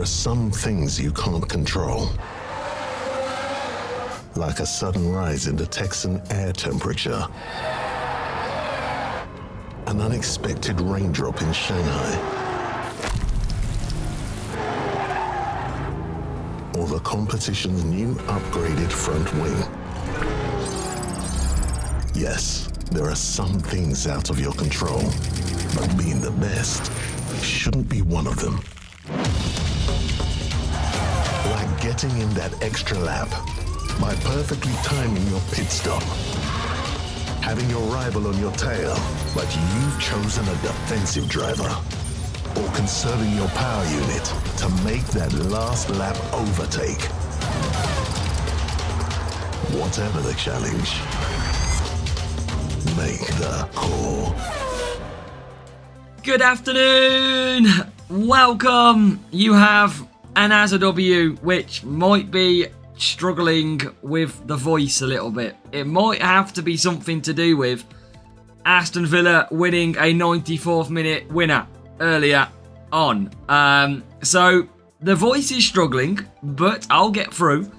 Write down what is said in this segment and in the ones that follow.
are some things you can't control. Like a sudden rise in the Texan air temperature. An unexpected raindrop in Shanghai. Or the competition's new upgraded front wing. Yes, there are some things out of your control, but being the best shouldn't be one of them. Like getting in that extra lap by perfectly timing your pit stop. Having your rival on your tail, but you've chosen a defensive driver. Or conserving your power unit to make that last lap overtake. Whatever the challenge, make the call. Good afternoon! Welcome! You have an Asa W, which might be struggling with the voice a little bit. It might have to be something to do with Aston Villa winning a 94th minute winner earlier on. So the voice is struggling, but I'll get through,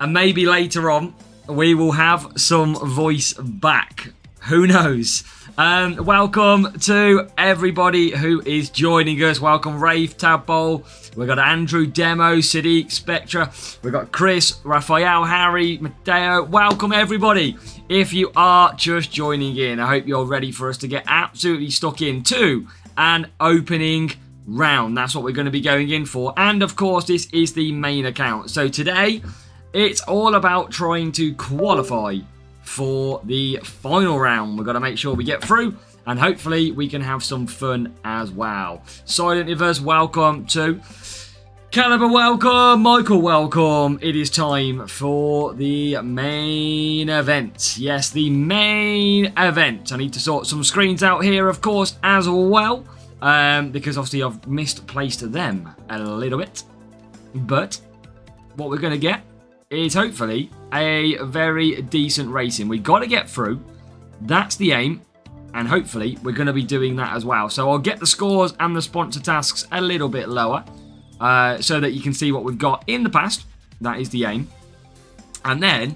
and maybe later on we will have some voice back. Who knows? Welcome to everybody who is joining us. Welcome Rafe, Tabbowl. We've got Andrew, Demo, Sadiq, Spectra. We've got Chris, Raphael, Harry, Mateo. Welcome everybody. If you are just joining in, I hope you're ready for us to get absolutely stuck into an opening round. That's what we're going to be going in for. And of course, this is the main account. So today, it's all about trying to qualify for the final round. We've got to make sure we get through, and hopefully we can have some fun as well. Silent Universe, welcome to Caliber, welcome. Michael, welcome. It is time for the main event. Yes, the main event. I need to sort some screens out here, of course, as well, because obviously I've misplaced them a little bit. But what we're going to get is hopefully a very decent racing. We've got to get through. That's the aim. And hopefully we're going to be doing that as well. So I'll get the scores and the sponsor tasks a little bit lower, so that you can see what we've got in the past. That is the aim. And then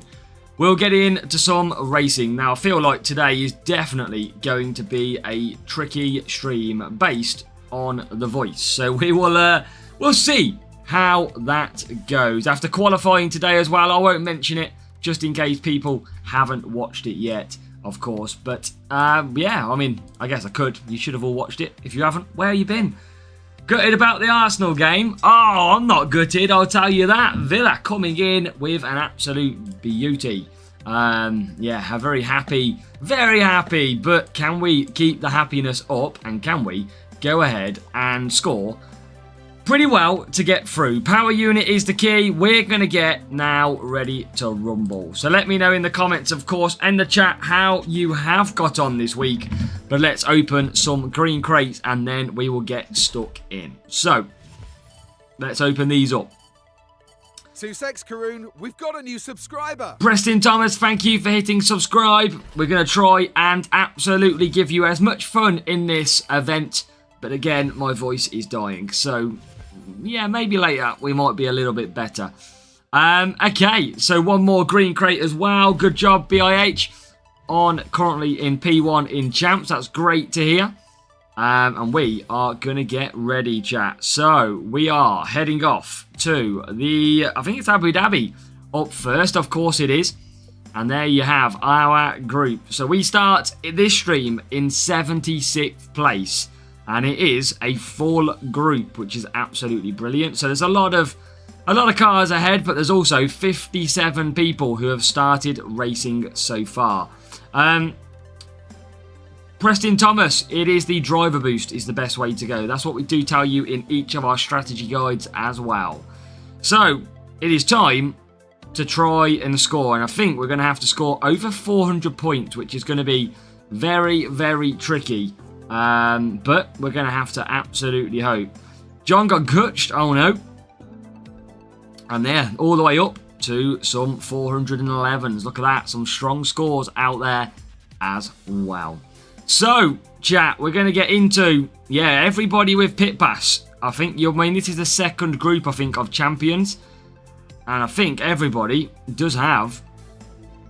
we'll get into some racing. Now I feel like today is definitely going to be a tricky stream based on the voice. So we will we'll see how that goes. After qualifying today as well, I won't mention it just in case people haven't watched it yet, of course. But yeah, I mean, I guess I could. You should have all watched it. If you haven't, where you been? Gutted about the Arsenal game? Oh, I'm not gutted, I'll tell you that. Villa coming in with an absolute beauty. Yeah, I'm very happy, but can we keep the happiness up, and can we go ahead and score pretty well to get through? Power unit is the key. We're going to get now ready to rumble. So let me know in the comments, of course, and the chat how you have got on this week. But let's open some green crates and then we will get stuck in. So let's open these up. Sussex Karoon, we've got a new subscriber. Preston Thomas, thank you for hitting subscribe. We're going to try and absolutely give you as much fun in this event. But again, my voice is dying. So yeah, maybe later we might be a little bit better. Okay, so one more green crate as well. Good job, BIH. On currently in P1 in Champs. That's great to hear. And we are going to get ready, chat. So we are heading off to the, I think it's Abu Dhabi up first. Of course it is. And there you have our group. So we start this stream in 76th place. And it is a full group, which is absolutely brilliant. So there's a lot of cars ahead, but there's also 57 people who have started racing so far. Preston Thomas, it is the driver boost is the best way to go. That's what we do tell you in each of our strategy guides as well. So it is time to try and score, and I think we're going to have to score over 400 points, which is going to be very, very tricky. But we're going to have to absolutely hope. John got gutched, oh no. And there, all the way up to some 411s. Look at that, some strong scores out there as well. So, chat, we're going to get into, everybody with pit pass. I think this is the second group, I think, of champions. And I think everybody does have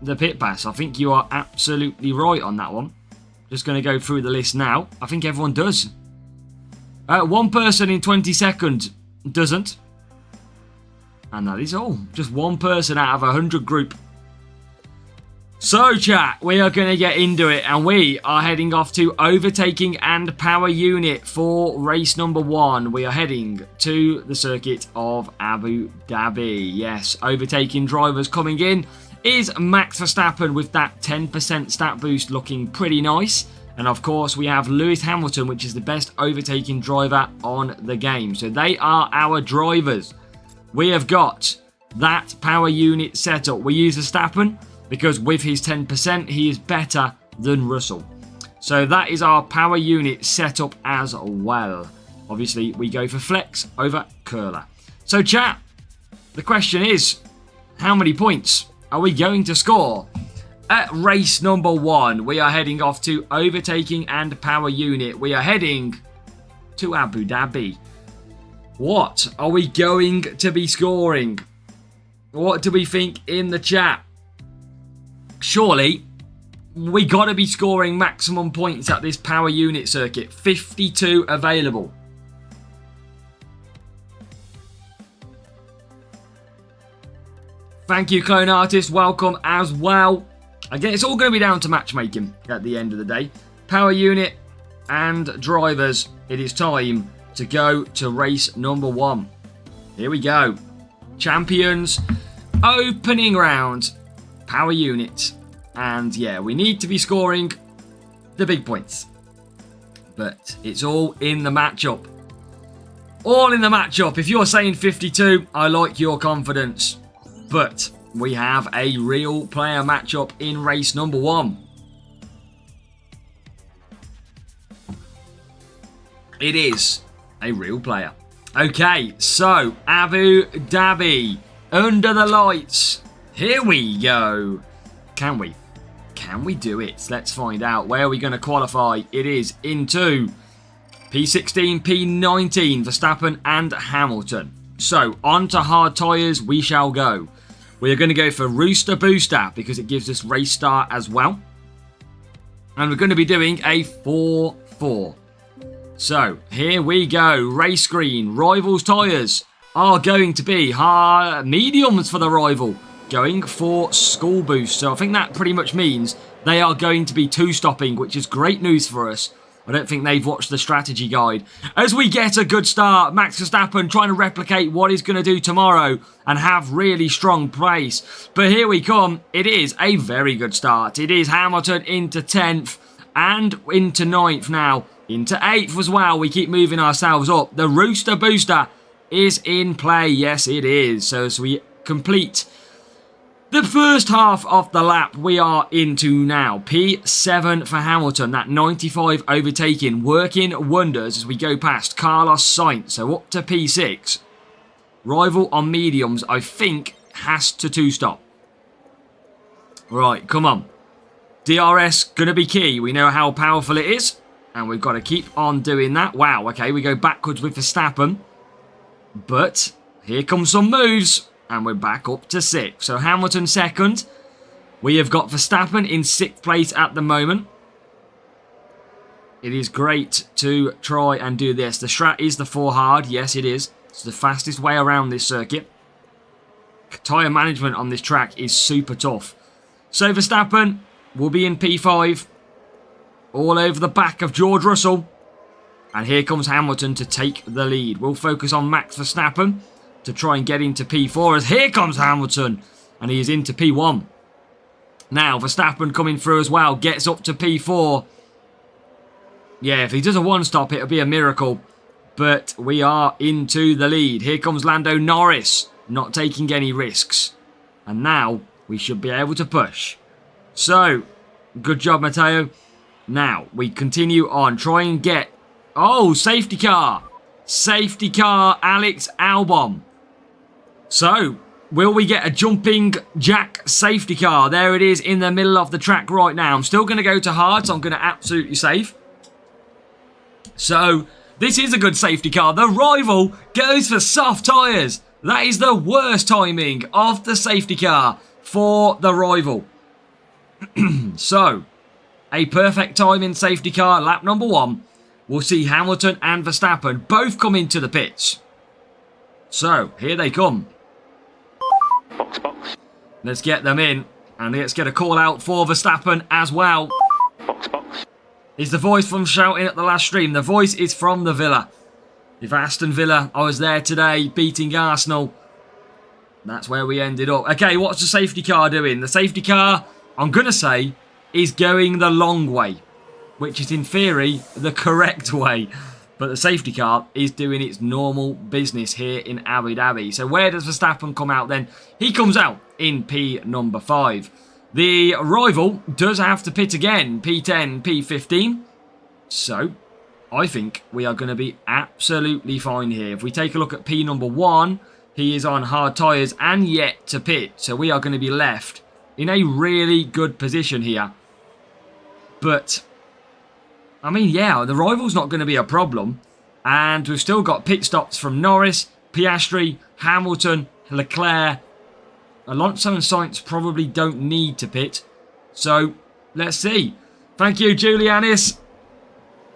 the pit pass. I think you are absolutely right on that one. Just going to go through the list now. I think everyone does. One person in 22nd doesn't. And that is all. Just one person out of 100 group. So, chat, we are going to get into it, and we are heading off to overtaking and power unit for race number 1. We are heading to the circuit of Abu Dhabi. Yes, overtaking drivers coming in is Max Verstappen with that 10% stat boost looking pretty nice. And of course, we have Lewis Hamilton, which is the best overtaking driver on the game. So they are our drivers. We have got that power unit setup. We use Verstappen because with his 10%, he is better than Russell. So that is our power unit setup as well. Obviously, we go for flex over curler. So chat, the question is, how many points are we going to score? At race number 1, we are heading off to overtaking and power unit. We are heading to Abu Dhabi. What are we going to be scoring? What do we think in the chat? Surely, we got to be scoring maximum points at this power unit circuit. 52 available. Thank you, Clone Artist. Welcome as well. Again, it's all going to be down to matchmaking at the end of the day. Power unit and drivers. It is time to go to race number 1. Here we go. Champions. Opening round. Power unit. And yeah, we need to be scoring the big points. But it's all in the matchup. All in the matchup. If you're saying 52, I like your confidence. But we have a real player matchup in race number 1. It is a real player. Okay, so Abu Dhabi. Under the lights. Here we go. Can we? Can we do it? Let's find out. Where are we going to qualify? It is into P16, P19, Verstappen and Hamilton. So, on to hard tyres we shall go. We are going to go for Rooster Booster because it gives us race start as well. And we're going to be doing a 4-4. So, here we go. Race screen. Rivals tyres are going to be mediums for the rival. Going for school boost. So I think that pretty much means they are going to be 2-stopping, which is great news for us. I don't think they've watched the strategy guide. As we get a good start, Max Verstappen trying to replicate what he's going to do tomorrow and have really strong pace. But here we come. It is a very good start. It is Hamilton into 10th and into 9th now. Into 8th as well. We keep moving ourselves up. The Rooster Booster is in play. Yes, it is. So as we complete the first half of the lap, we are into now. P7 for Hamilton. That 95 overtaking. Working wonders as we go past Carlos Sainz. So up to P6. Rival on mediums, I think, has to 2-stop. Right, come on. DRS going to be key. We know how powerful it is. And we've got to keep on doing that. Wow, okay, we go backwards with Verstappen. But here come some moves. And we're back up to 6th. So Hamilton 2nd. We have got Verstappen in 6th place at the moment. It is great to try and do this. The strat is the 4 hard. Yes, it is. It's the fastest way around this circuit. Tyre management on this track is super tough. So Verstappen will be in P5. All over the back of George Russell. And here comes Hamilton to take the lead. We'll focus on Max Verstappen to try and get into P4 as here comes Hamilton. And he is into P1. Now Verstappen coming through as well. Gets up to P4. Yeah, if he does a 1-stop, it'll be a miracle. But we are into the lead. Here comes Lando Norris. Not taking any risks. And now we should be able to push. So, good job, Matteo. Now, we continue on. Try and get... Oh, safety car. Safety car, Alex Albon. So, will we get a jumping jack safety car? There it is in the middle of the track right now. I'm still going to go to hard, so I'm going to absolutely save. So, this is a good safety car. The rival goes for soft tyres. That is the worst timing of the safety car for the rival. So, a perfect timing safety car, lap number 1. We'll see Hamilton and Verstappen both come into the pits. So, here they come. Box. Let's get them in. And let's get a call out for Verstappen as well. Box. Is the voice from shouting at the last stream? The voice is from the Villa. If Aston Villa, I was there today beating Arsenal. That's where we ended up. Okay, what's the safety car doing? The safety car, I'm going to say, is going the long way. Which is in theory the correct way. But the safety car is doing its normal business here in Abu Dhabi. So where does Verstappen come out then? He comes out in P number 5. The rival does have to pit again, P10, P15. So, I think we are going to be absolutely fine here. If we take a look at P number 1, he is on hard tyres and yet to pit. So we are going to be left in a really good position here. But, I mean, yeah, the rival's not going to be a problem. And we've still got pit stops from Norris, Piastri, Hamilton, Leclerc. Alonso and Sainz probably don't need to pit. So, let's see. Thank you, Julianis.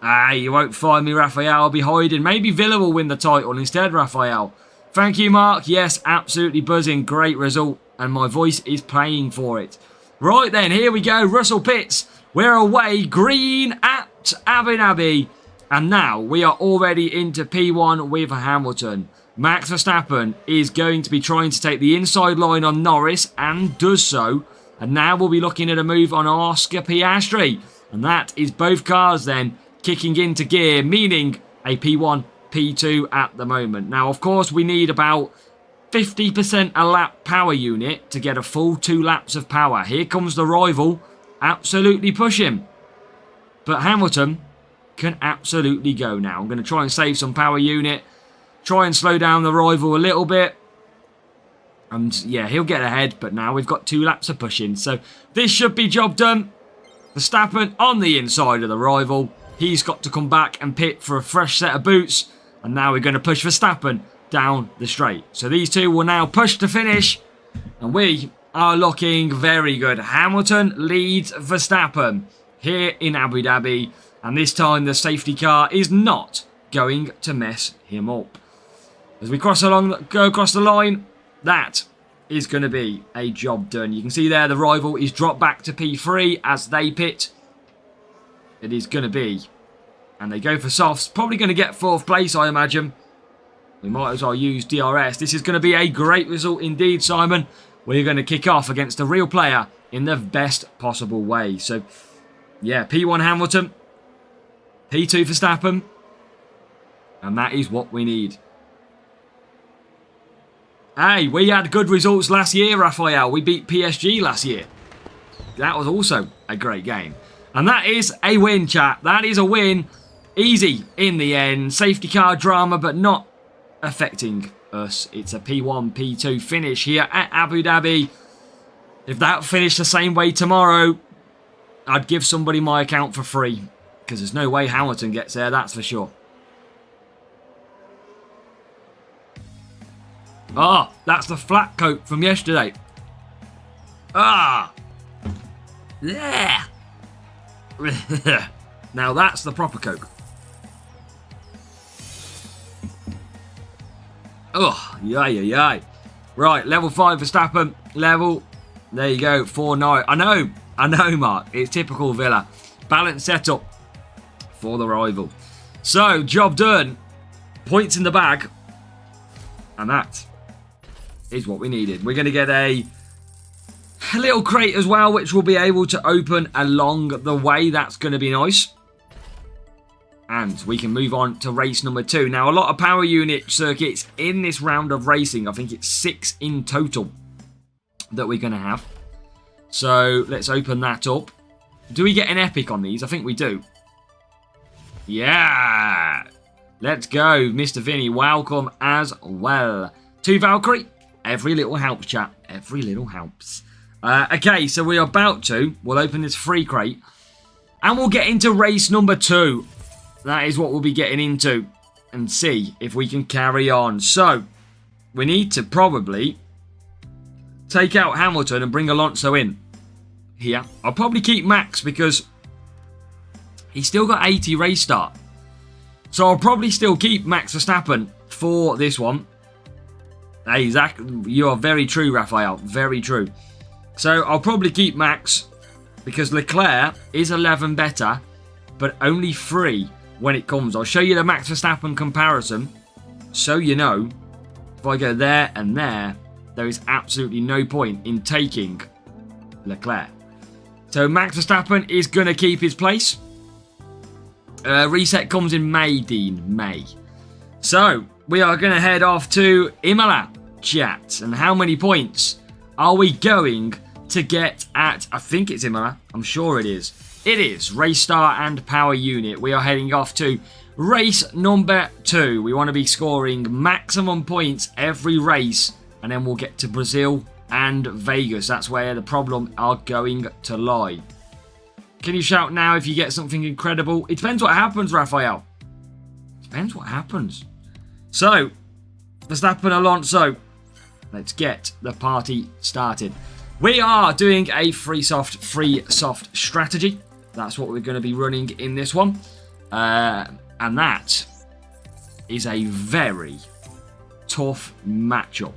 You won't find me, Raphael. I'll be hiding. Maybe Villa will win the title instead, Raphael. Thank you, Mark. Yes, absolutely buzzing. Great result. And my voice is playing for it. Right then, here we go. Russell pits. We're away. Green at Abu Dhabi. And now we are already into P1 with Hamilton. Max Verstappen is going to be trying to take the inside line on Norris and does so. And now we'll be looking at a move on Oscar Piastri. And that is both cars then kicking into gear, meaning a P1, P2 at the moment. Now, of course, we need about 50% a lap power unit to get a full 2 laps of power. Here comes the rival. Absolutely push him. But Hamilton can absolutely go now. I'm going to try and save some power unit. Try and slow down the rival a little bit. And yeah, he'll get ahead. But now we've got 2 laps of pushing. So this should be job done. Verstappen on the inside of the rival. He's got to come back and pit for a fresh set of boots. And now we're going to push Verstappen down the straight. So these two will now push to finish. And we are looking very good. Hamilton leads Verstappen here in Abu Dhabi. And this time the safety car is not going to mess him up. As we go across the line, that is going to be a job done. You can see there the rival is dropped back to P3 as they pit. It is going to be. And they go for softs. Probably going to get 4th place, I imagine. We might as well use DRS. This is going to be a great result indeed, Simon. We're going to kick off against a real player in the best possible way. So, yeah, P1 Hamilton. P2 Verstappen. And that is what we need. Hey, we had good results last year, Raphael. We beat PSG last year. That was also a great game. And that is a win, chat. That is a win. Easy in the end. Safety car drama, but not affecting us. It's a P1, P2 finish here at Abu Dhabi. If that finished the same way tomorrow, I'd give somebody my account for free. Because there's no way Hamilton gets there, that's for sure. Ah, that's the flat coat from yesterday. Ah. Yeah. Now that's the proper Coke. Oh, yay. Right, level 5 Verstappen. Level, there you go, 4-9. I know, Mark. It's typical Villa. Balanced setup for the rival. So, job done. Points in the bag. And that is what we needed. We're going to get a little crate as well, which we'll be able to open along the way. That's going to be nice. And we can move on to race number 2. Now, a lot of power unit circuits in this round of racing. I think it's 6 in total that we're going to have. So, let's open that up. Do we get an epic on these? I think we do. Yeah! Let's go, Mr. Vinny. Welcome as well. 2 Valkyrie, Every little helps, chat. Every little helps. Okay, so we'll open this free crate. And we'll get into race number 2. That is what we'll be getting into. And see if we can carry on. So, we need to probably take out Hamilton and bring Alonso in. Here. I'll probably keep Max because he's still got 80 race start. So I'll probably still keep Max Verstappen for this one. Hey, Zach, you are very true, Raphael. Very true. So I'll probably keep Max because Leclerc is 11 better, but only 3 when it comes. I'll show you the Max Verstappen comparison so you know if I go there and there is absolutely no point in taking Leclerc. So Max Verstappen is going to keep his place. Reset comes in May, Dean. May. So we are going to head off to Imola, chat. And how many points are we going to get at? I think it's Imola. I'm sure it is. It is. Race start and power unit. We are heading off to race number 2. We want to be scoring maximum points every race. And then we'll get to Brazil and Vegas. That's where the problem are going to lie. Can you shout now if you get something incredible? It depends what happens, Raphael. Depends what happens. So, Verstappen, Alonso. Let's get the party started. We are doing a free soft strategy. That's what we're going to be running in this one. And that is a very tough matchup.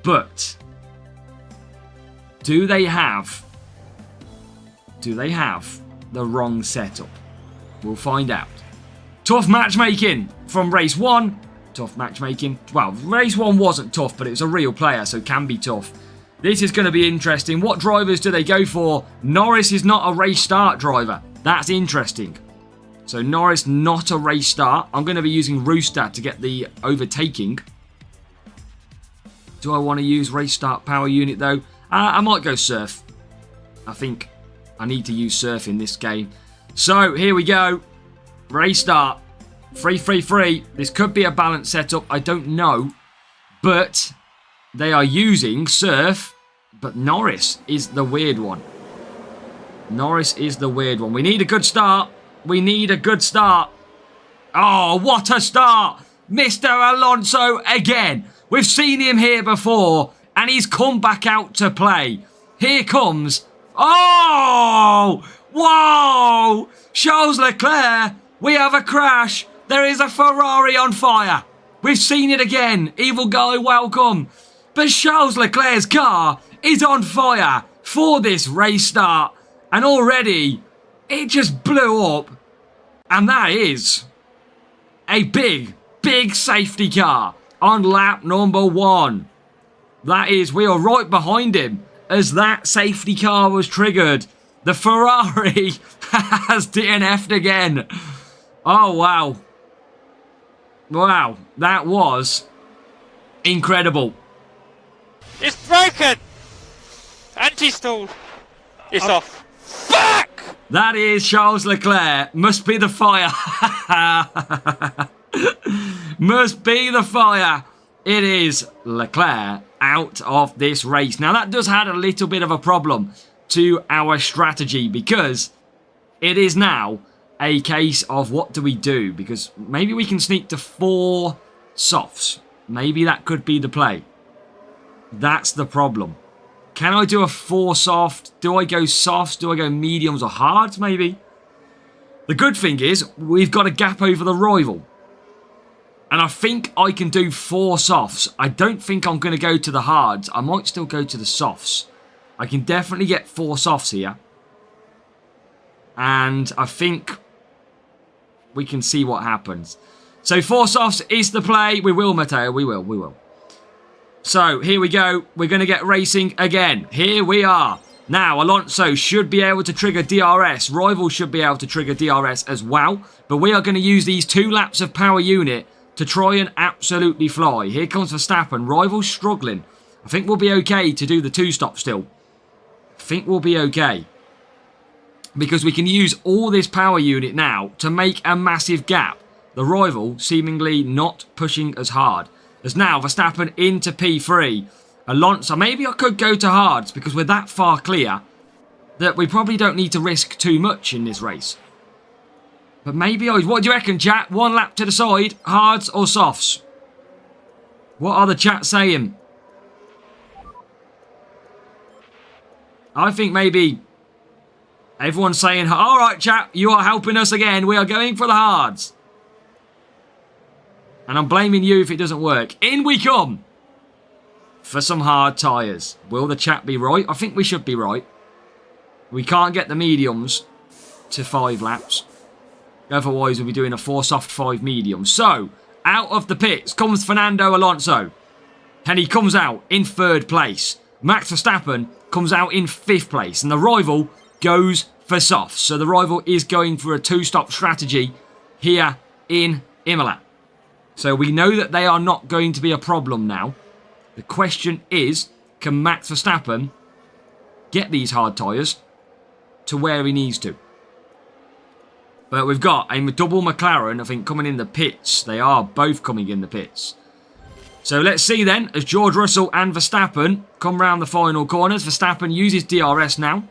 But do they have the wrong setup? We'll find out. Tough matchmaking from race 1. Tough matchmaking. Well, race 1 wasn't tough, but it was a real player, so it can be tough. This is going to be interesting. What drivers do they go for? Norris is not a race start driver. That's interesting. So Norris not a race start. I'm going to be using Rooster to get the overtaking. Do I want to use race start power unit though? I might go surf. I think I need to use surf in this game. So here we go. Race start. Free. This could be a balanced setup. I don't know. But they are using surf. But Norris is the weird one. Norris is the weird one. We need a good start. We need a good start. Oh, what a start. Mr. Alonso again. We've seen him here before, and he's come back out to play. Here comes... Oh! Whoa! Charles Leclerc, we have a crash. There is a Ferrari on fire. We've seen it again. Evil guy, welcome. But Charles Leclerc's car is on fire for this race start. And already, it just blew up. And that is a big safety car on lap number 1. That is, we are right behind him as that safety car was triggered. The Ferrari has DNF'd again. Oh, wow. Wow, that was incredible. It's broken! Anti-stall. It's off. Fuck! That is Charles Leclerc. Must be the fire. Must be the fire. It is Leclerc out of this race. Now that does add a little bit of a problem to our strategy because it is now a case of what do we do? Because maybe we can sneak to 4 softs. Maybe that could be the play. That's the problem. Can I do a 4 soft? Do I go softs? Do I go mediums or hards maybe? The good thing is we've got a gap over the rival. And I think I can do 4 softs. I don't think I'm going to go to the hards. I might still go to the softs. I can definitely get 4 softs here. And I think we can see what happens. So 4 softs is the play. We will, Matteo. We will. So here we go. We're going to get racing again. Here we are. Now, Alonso should be able to trigger DRS. Rival should be able to trigger DRS as well. But we are going to use these 2 laps of power unit to try and absolutely fly. Here comes Verstappen. Rival's struggling. I think we'll be okay to do the 2-stop still. I think we'll be okay. Because we can use all this power unit now to make a massive gap. The rival seemingly not pushing as hard. As now Verstappen into P3. Alonso, maybe I could go to hards because we're that far clear that we probably don't need to risk too much in this race. But maybe what do you reckon, chat? One lap to the side, hards or softs? What are the chat saying? I think maybe everyone's saying, all right, chat, you are helping us again. We are going for the hards. And I'm blaming you if it doesn't work. In we come for some hard tyres. Will the chat be right? I think we should be right. We can't get the mediums to 5 laps. Otherwise, we'll be doing a 4 soft, 5 medium. So, out of the pits comes Fernando Alonso. And he comes out in 3rd place. Max Verstappen comes out in 5th place. And the rival goes for softs. So the rival is going for a 2-stop strategy here in Imola. So we know that they are not going to be a problem now. The question is, can Max Verstappen get these hard tyres to where he needs to? But we've got a double McLaren, I think, coming in the pits. They are both coming in the pits. So let's see then, as George Russell and Verstappen come round the final corners. Verstappen uses DRS now.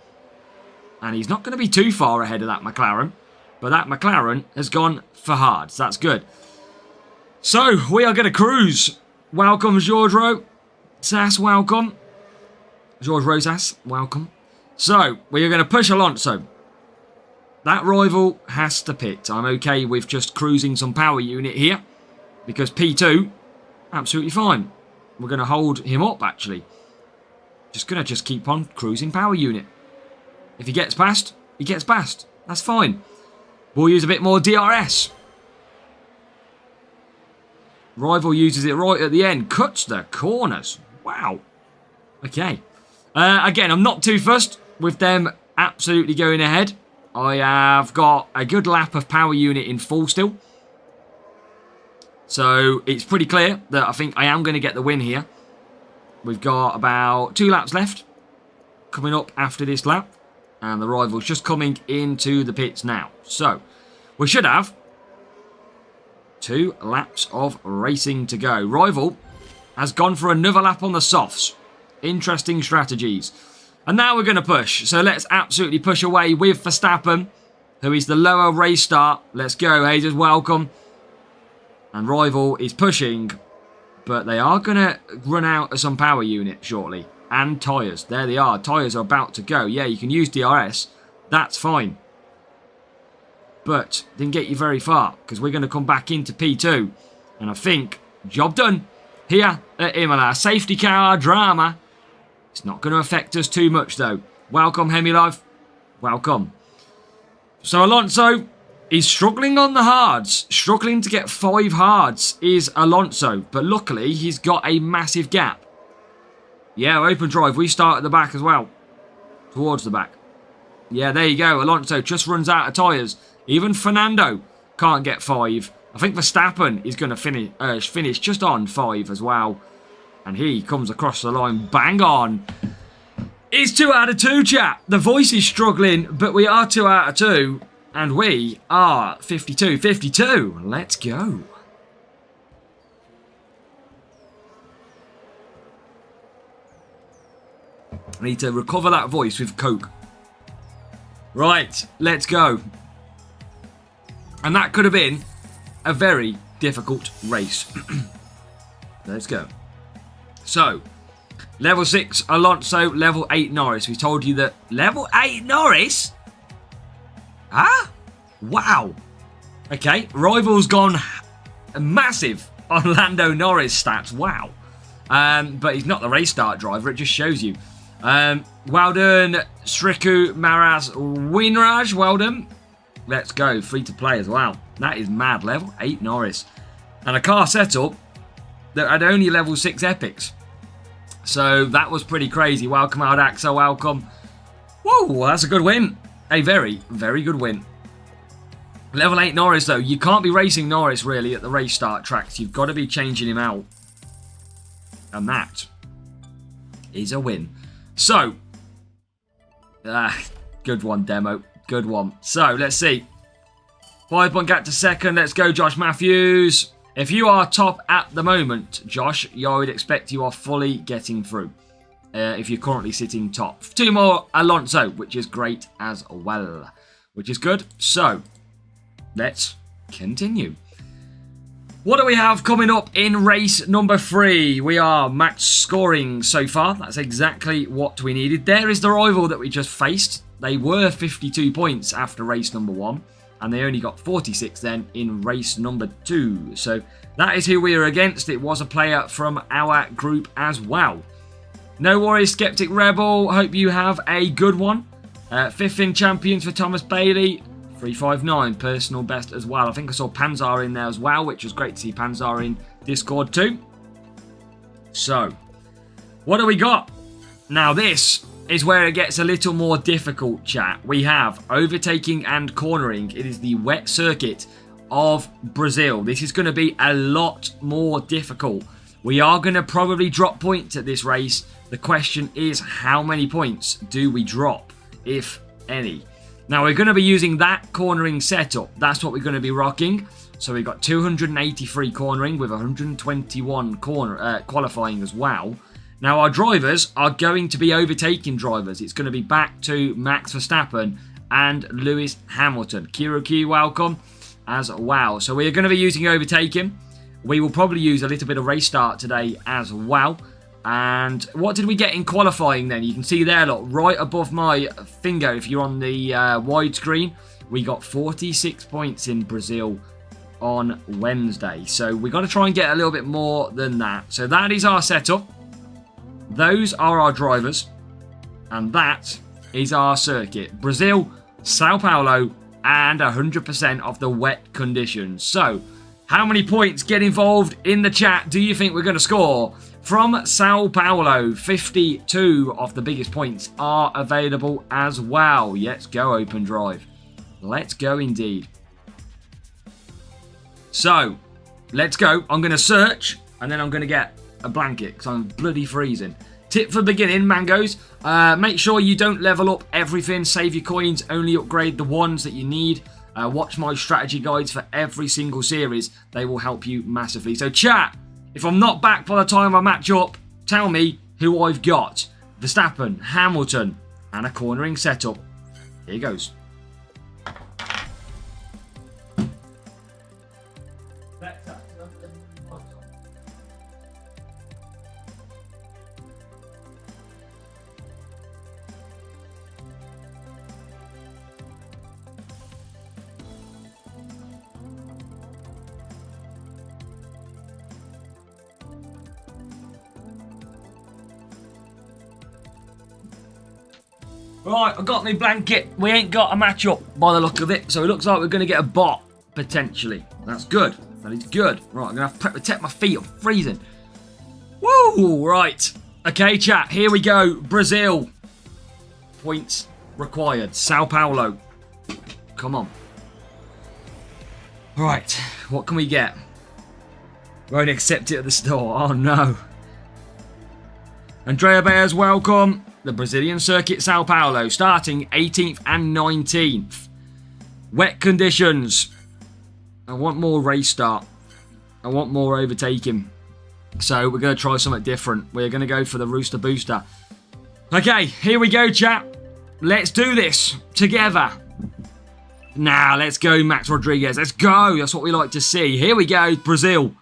And he's not going to be too far ahead of that McLaren. But that McLaren has gone for hards. That's good. So, we are going to cruise. Welcome, George Rosas, welcome. George Rosas, welcome. So, we are going to push Alonso. That rival has to pit. I'm okay with just cruising some power unit here. Because P2, absolutely fine. We're going to hold him up, actually. Just going to keep on cruising power unit. If he gets past, he gets past. That's fine. We'll use a bit more DRS. Rival uses it right at the end. Cuts the corners. Wow. Okay. Again, I'm not too fussed with them absolutely going ahead. I have got a good lap of power unit in full still. So it's pretty clear that I think I am going to get the win here. We've got about 2 laps left coming up after this lap. And the rival's just coming into the pits now. So we should have 2 laps of racing to go. Rival has gone for another lap on the softs. Interesting strategies. And now we're going to push. So let's absolutely push away with Verstappen, who is the lower race start. Let's go, Hazers. Welcome. And Rival is pushing, but they are going to run out of some power unit shortly. And tyres. There they are. Tyres are about to go. Yeah, you can use DRS. That's fine. But didn't get you very far, because we're going to come back into P2. And I think, job done here at Imola. Safety car drama. It's not going to affect us too much, though. Welcome, Hemilive. Welcome. So Alonso is struggling on the hards. Struggling to get 5 hards is Alonso. But luckily, he's got a massive gap. Yeah, open drive. We start at the back as well. Towards the back. Yeah, there you go. Alonso just runs out of tyres. Even Fernando can't get 5. I think Verstappen is going to finish just on 5 as well. And he comes across the line bang on. It's 2 out of 2, chat. The voice is struggling, but we are 2 out of 2. And we are 52-52. Let's go. I need to recover that voice with Coke. Right, let's go. And that could have been a very difficult race. Let's go. So, level 6 Alonso, level 8 Norris. We told you that level 8 Norris? Huh? Wow. Okay, rival's gone massive on Lando Norris stats. Wow. But he's not the race start driver, it just shows you. Well done, Striku Maras Winraj. Well done. Let's go. Free to play as well. That is mad. Level 8 Norris. And a car setup that had only level 6 epics. So that was pretty crazy. Welcome out, Axel. Welcome. Whoa, that's a good win. A very, very good win. Level 8 Norris, though. You can't be racing Norris, really, at the race start tracks. You've got to be changing him out. And that is a win. So, good one, Demo. Good one. So, let's see. 5-point gap to second. Let's go, Josh Matthews. If you are top at the moment, Josh, I would expect you are fully getting through. If you're currently sitting top. 2 more Alonso, which is great as well. Which is good. So, let's continue. What do we have coming up in race number 3? We are match scoring so far. That's exactly what we needed. There is the rival that we just faced. They were 52 points after race number 1. And they only got 46 then in race number 2. So that is who we are against. It was a player from our group as well. No worries, Skeptic Rebel. Hope you have a good one. 5th in champions for Thomas Bailey. 359, personal best as well. I think I saw Panzar in there as well, which was great to see Panzar in Discord too. So, what do we got? Now this is where it gets a little more difficult, chat. We have overtaking and cornering. It is the wet circuit of Brazil. This is going to be a lot more difficult. We are going to probably drop points at this race. The question is, how many points do we drop, if any? Now, we're going to be using that cornering setup. That's what we're going to be rocking. So we've got 283 cornering with 121 qualifying as well. Now, our drivers are going to be overtaking drivers. It's going to be back to Max Verstappen and Lewis Hamilton. Kiroki, welcome as well. So we're going to be using overtaking. We will probably use a little bit of race start today as well. And what did we get in qualifying then? You can see there, look, right above my finger, if you're on the widescreen, we got 46 points in Brazil on Wednesday. So we've got to try and get a little bit more than that. So that is our setup. Those are our drivers. And that is our circuit. Brazil, Sao Paulo, and 100% of the wet conditions. So, how many points get involved in the chat do you think we're going to score? From Sao Paulo, 52 of the biggest points are available as well. Let's go, Open Drive. Let's go indeed. So, let's go. I'm going to search, and then I'm going to get a blanket, because I'm bloody freezing. Tip for beginning, mangoes. Make sure you don't level up everything. Save your coins. Only upgrade the ones that you need. Watch my strategy guides for every single series. They will help you massively. So, chat. If I'm not back by the time I match up, tell me who I've got. Verstappen, Hamilton, and a cornering setup. Here goes. Right, I've got my blanket. We ain't got a match-up by the look of it, so it looks like we're going to get a bot, potentially. That's good. That is good. Right, I'm going to have to protect my feet. I'm freezing. Woo! Right. Okay, chat. Here we go. Brazil. Points required. Sao Paulo. Come on. Right. What can we get? Won't accept it at the store. Oh, no. Andrea Bears, welcome. The Brazilian circuit, Sao Paulo, starting 18th and 19th. Wet conditions. I want more race start. I want more overtaking. So we're going to try something different. We're going to go for the Rooster Booster. Okay, here we go, chat. Let's do this together. Now, let's go, Max Rodriguez. Let's go. That's what we like to see. Here we go, Brazil,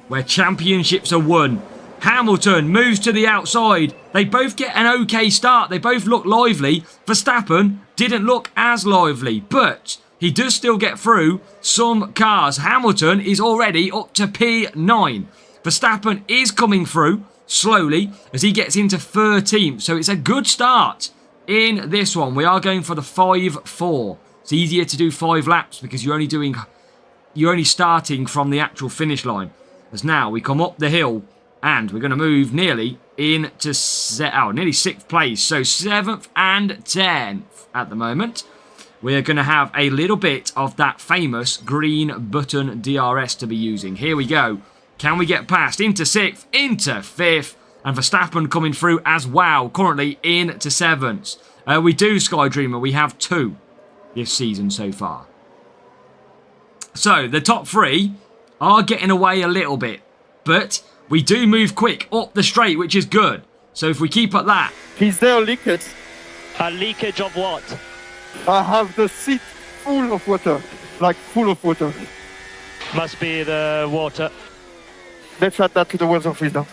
where championships are won. Hamilton moves to the outside. They both get an okay start. They both look lively. Verstappen didn't look as lively, but he does still get through some cars. Hamilton is already up to P9. Verstappen is coming through slowly as he gets into 13th. So it's a good start in this one. We are going for the 5-4. It's easier to do 5 laps because you're only starting from the actual finish line. As now we come up the hill. And we're going to move nearly into nearly 6th place. So 7th and 10th at the moment. We're going to have a little bit of that famous green button DRS to be using. Here we go. Can we get past into 6th, into 5th? And Verstappen coming through as well. Currently into 7th. We do, Sky Dreamer. We have 2 this season so far. So the top 3 are getting away a little bit. But we do move quick up the straight, which is good. So if we keep at that... Is there a leakage? A leakage of what? I have the seat full of water, like full of water. Must be the water. Let's add that to the weather filter.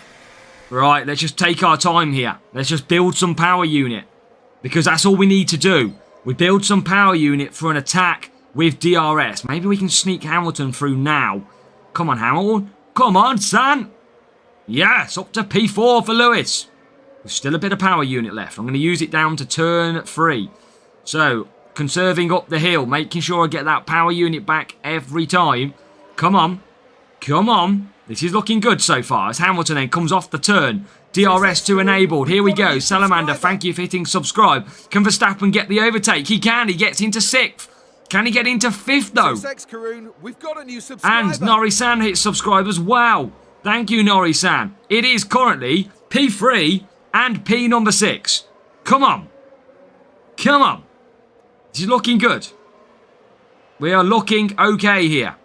Right, let's just take our time here. Let's just build some power unit. Because that's all we need to do. We build some power unit for an attack with DRS. Maybe we can sneak Hamilton through now. Come on, Hamilton. Come on, son. Yes, up to P4 for Lewis. There's still a bit of power unit left. I'm going to use it down to turn 3. So, conserving up the hill. Making sure I get that power unit back every time. Come on. Come on. This is looking good so far. As Hamilton then comes off the turn. DRS2 enabled. Here we go. Salamander, thank you for hitting subscribe. Can Verstappen get the overtake? He can. He gets into 6th. Can he get into 5th though? Karun, we've got a new subscriber. And Nori-san hits subscribe as well. Thank you, Nori-san. It is currently P3 and P number 6. Come on. Come on. This is looking good. We are looking okay here.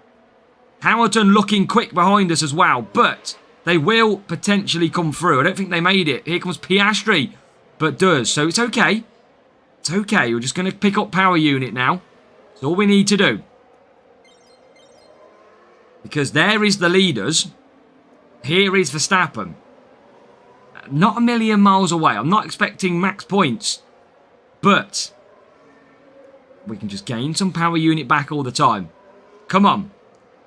Hamilton looking quick behind us as well, but they will potentially come through. I don't think they made it. Here comes Piastri, but does. So it's okay. It's okay. We're just going to pick up power unit now. That's all we need to do. Because there is the leaders. Here is Verstappen. Not a million miles away. I'm not expecting max points. But we can just gain some power unit back all the time. Come on.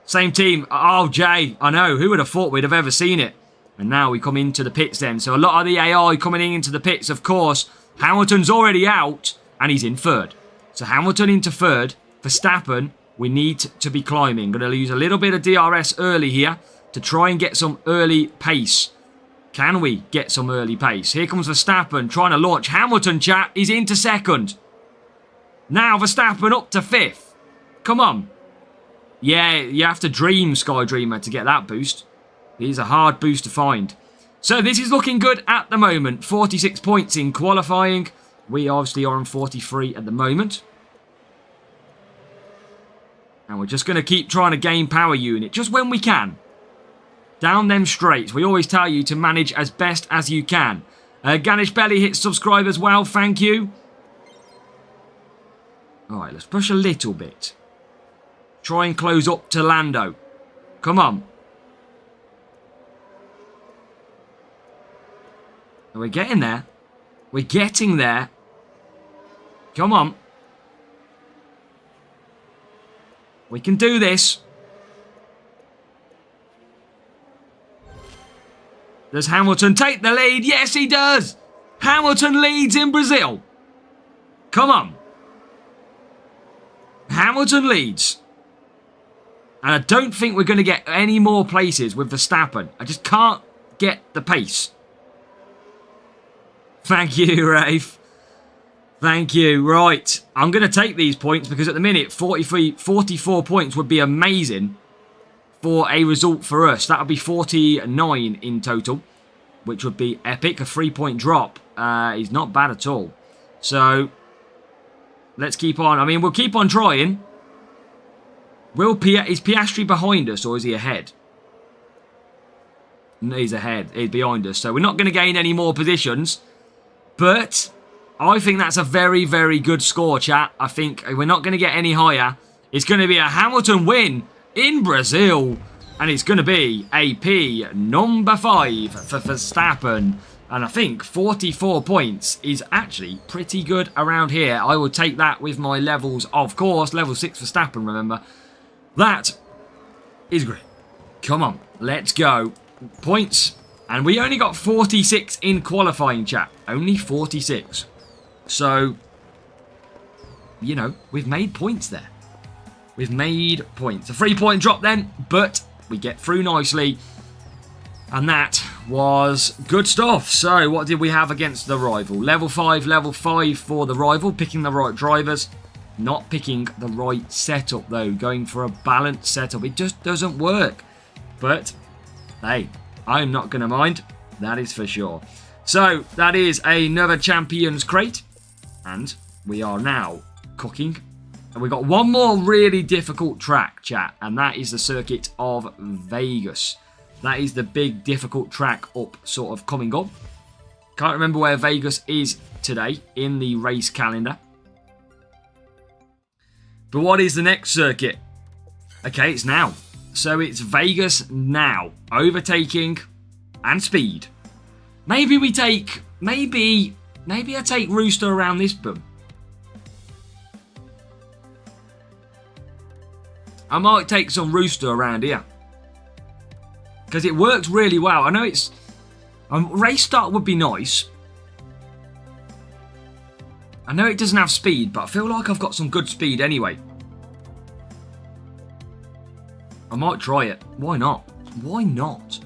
Same team. Oh, Jay. I know. Who would have thought we'd have ever seen it? And now we come into the pits then. So a lot of the AI coming into the pits, of course. Hamilton's already out. And he's in 3rd. So Hamilton into 3rd. Verstappen, we need to be climbing. Going to use a little bit of DRS early here. To try and get some early pace. Can we get some early pace? Here comes Verstappen trying to launch. Hamilton, chat, is into 2nd. Now Verstappen up to 5th. Come on. Yeah, you have to dream, Sky Dreamer, to get that boost. It is a hard boost to find. So this is looking good at the moment. 46 points in qualifying. We obviously are on 43 at the moment. And we're just going to keep trying to gain power unit just when we can. Down them straights. We always tell you to manage as best as you can. Ganesh Belly hits subscribe as well. Thank you. Alright, let's push a little bit. Try and close up to Lando. Come on. We're getting there. We're getting there. Come on. We can do this. Does Hamilton take the lead? Yes, he does. Hamilton leads in Brazil. Come on. Hamilton leads. And I don't think we're going to get any more places with Verstappen. I just can't get the pace. Thank you, Rafe. Thank you. Right. I'm going to take these points because at the minute, 44 points would be amazing for a result for us. That would be 49 in total, which would be epic. A 3-point drop is not bad at all. So, let's keep on. I mean, we'll keep on trying. Is Piastri behind us or is he ahead? No, he's ahead. He's behind us. So we're not going to gain any more positions. But I think that's a very, very good score, chat. I think we're not going to get any higher. It's going to be a Hamilton win in Brazil. And it's going to be AP number 5 for Verstappen. And I think 44 points is actually pretty good around here. I will take that with my levels, of course. Level 6 Verstappen, remember. That is great. Come on, let's go. Points. And we only got 46 in qualifying, chat. Only 46. So, you know, we've made points there. We've made points. A 3-point drop then, but we get through nicely. And that was good stuff. So, what did we have against the rival? Level 5 for the rival. Picking the right drivers. Not picking the right setup, though. Going for a balanced setup. It just doesn't work. But, hey, I'm not going to mind. That is for sure. So, that is another Champions Crate. And we are now cooking And we've got one more really difficult track, chat, and that is the circuit of Vegas. That is the big difficult track up, sort of coming up. Can't remember where Vegas is today in the race calendar. But what is the next circuit? Okay, it's now. So it's Vegas now. Overtaking and speed. Maybe we take... Maybe I take Rooster around this boom. I might take some Rooster around here. Because it works really well. I know it's... race start would be nice. I know it doesn't have speed, but I feel like I've got some good speed anyway. I might try it. Why not? Why not?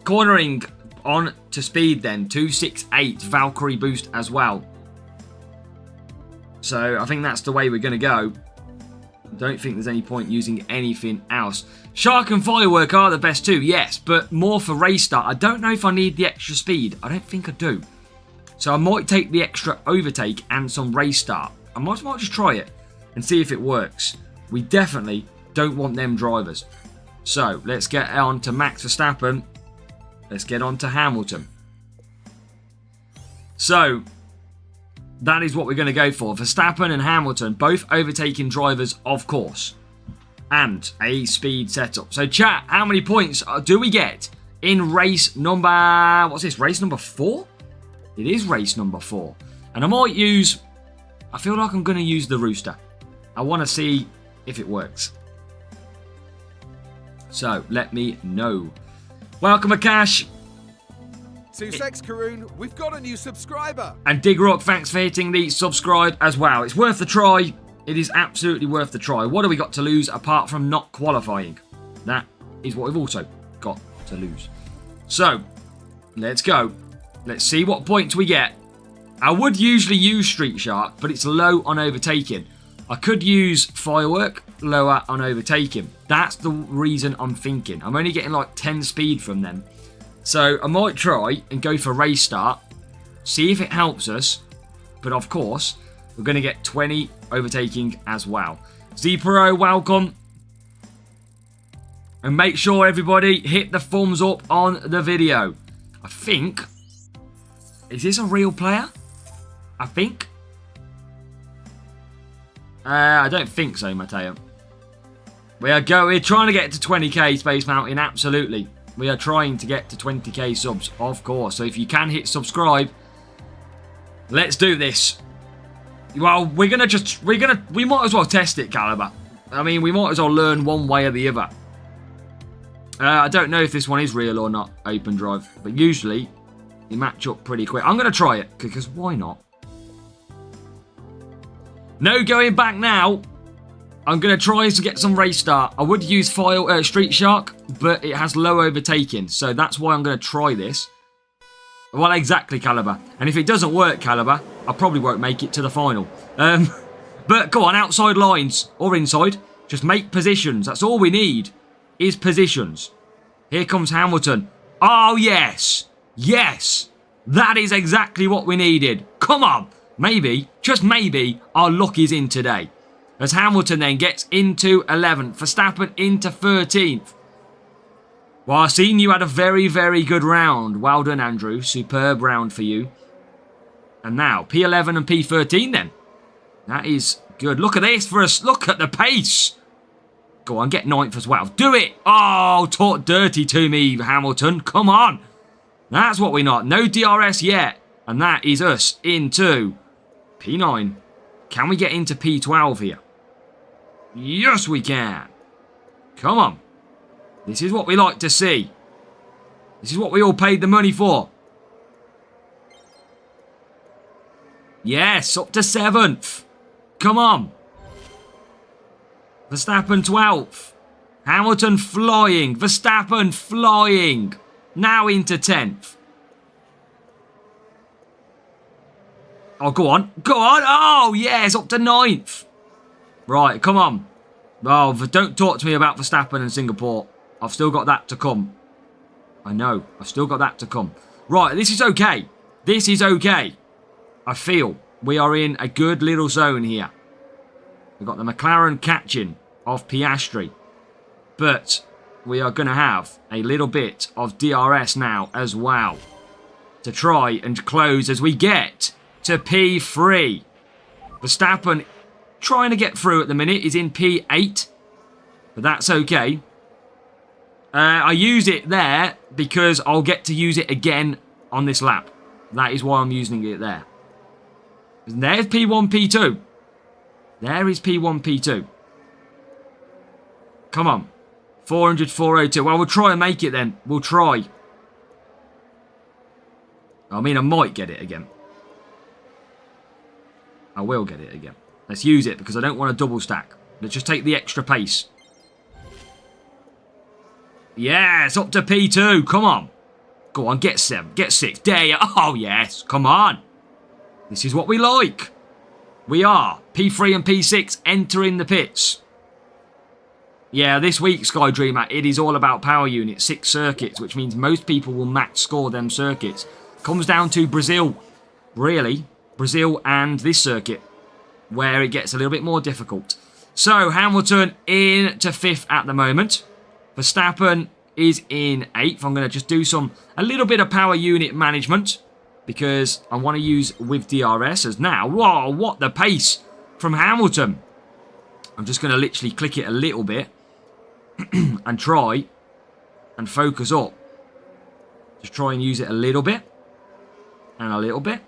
Cornering on to speed then. 268 Valkyrie boost as well. So I think that's the way we're going to go. Don't think there's any point using anything else. Shark and Firework are the best too, yes, but more for race start. I don't know if I need the extra speed. I don't think I do. So I might take the extra overtake and some race start. I might just try it and see if it works. We definitely don't want them drivers. So let's get on to Max Verstappen. Let's get on to Hamilton. So that is what we're going to go for. Verstappen and Hamilton, both overtaking drivers, of course. And a speed setup. So chat, how many points do we get in race number... What's this? Race number 4? It is race number 4. And I might use... I feel like I'm going to use the Rooster. I want to see if it works. So, let me know. Welcome, Akash. Sussex Karoon, we've got a new subscriber. And Digrock, thanks for hitting the subscribe as well. It's worth the try. It is absolutely worth the try. What have we got to lose apart from not qualifying? That is what we've also got to lose. So, let's go. Let's see what points we get. I would usually use Street Shark, but it's low on overtaking. I could use Firework, lower on overtaking. That's the reason I'm thinking. I'm only getting like 10 speed from them. So I might try and go for race start, see if it helps us. But of course, we're going to get 20 overtaking as well. Zepro, welcome. And make sure everybody hit the thumbs up on the video. I think... Is this a real player? I think. I don't think so, Matteo. We're trying to get to 20k, Space Mountain, absolutely. We are trying to get to 20k subs, of course. So if you can hit subscribe, let's do this. Well, we might as well test it, Caliber. I mean, we might as well learn one way or the other. I don't know if this one is real or not, Open Drive, but usually you match up pretty quick. I'm going to try it, because why not? No going back now. I'm going to try to get some race start. I would use Street Shark, but it has low overtaking. So that's why I'm going to try this. Well, exactly, Caliber. And if it doesn't work, Caliber, I probably won't make it to the final. But go on, outside lines or inside. Just make positions. That's all we need is positions. Here comes Hamilton. Oh, yes. Yes. That is exactly what we needed. Come on. Maybe, just maybe, our luck is in today. As Hamilton then gets into 11th. Verstappen into 13th. Well, I've seen you had a very, very good round. Well done, Andrew. Superb round for you. And now, P11 and P13 then. That is good. Look at this for us. Look at the pace. Go on, get 9th as well. Do it. Oh, talk dirty to me, Hamilton. Come on. That's what we not. No DRS yet. And that is us into P9. Can we get into P12 here? Yes, we can. Come on. This is what we like to see. This is what we all paid the money for. Yes, up to 7th. Come on. Verstappen 12th. Hamilton flying. Verstappen flying. Now into 10th. Oh, go on. Go on. Oh, yes, up to 9th. Right, come on. Oh, don't talk to me about Verstappen and Singapore. I've still got that to come. I know. I've still got that to come. Right, this is okay. This is okay. I feel we are in a good little zone here. We've got the McLaren catching of Piastri. But we are going to have a little bit of DRS now as well to try and close as we get to P3. Verstappen trying to get through at the minute. He's in P8. But that's okay. I use it there because I'll get to use it again on this lap. That is why I'm using it there. And there's P1, P2. There is P1, P2. Come on. 400, 402. Well, we'll try and make it then. We'll try. I mean, I might get it again. I will get it again. Let's use it because I don't want a double stack. Let's just take the extra pace. Yes, up to P2. Come on. Go on, get 7, get 6. There you are. Oh, yes. Come on. This is what we like. We are P3 and P6 entering the pits. Yeah, this week, Sky Dreamer, it is all about power units, 6 circuits, which means most people will max score them circuits. Comes down to Brazil, really. Brazil and this circuit, where it gets a little bit more difficult. So, Hamilton in to 5th at the moment. Verstappen is in 8th. I'm going to just do a little bit of power unit management because I want to use with DRS as now. Whoa, what the pace from Hamilton. I'm just going to literally click it a little bit and try and focus up. Just try and use it a little bit and a little bit.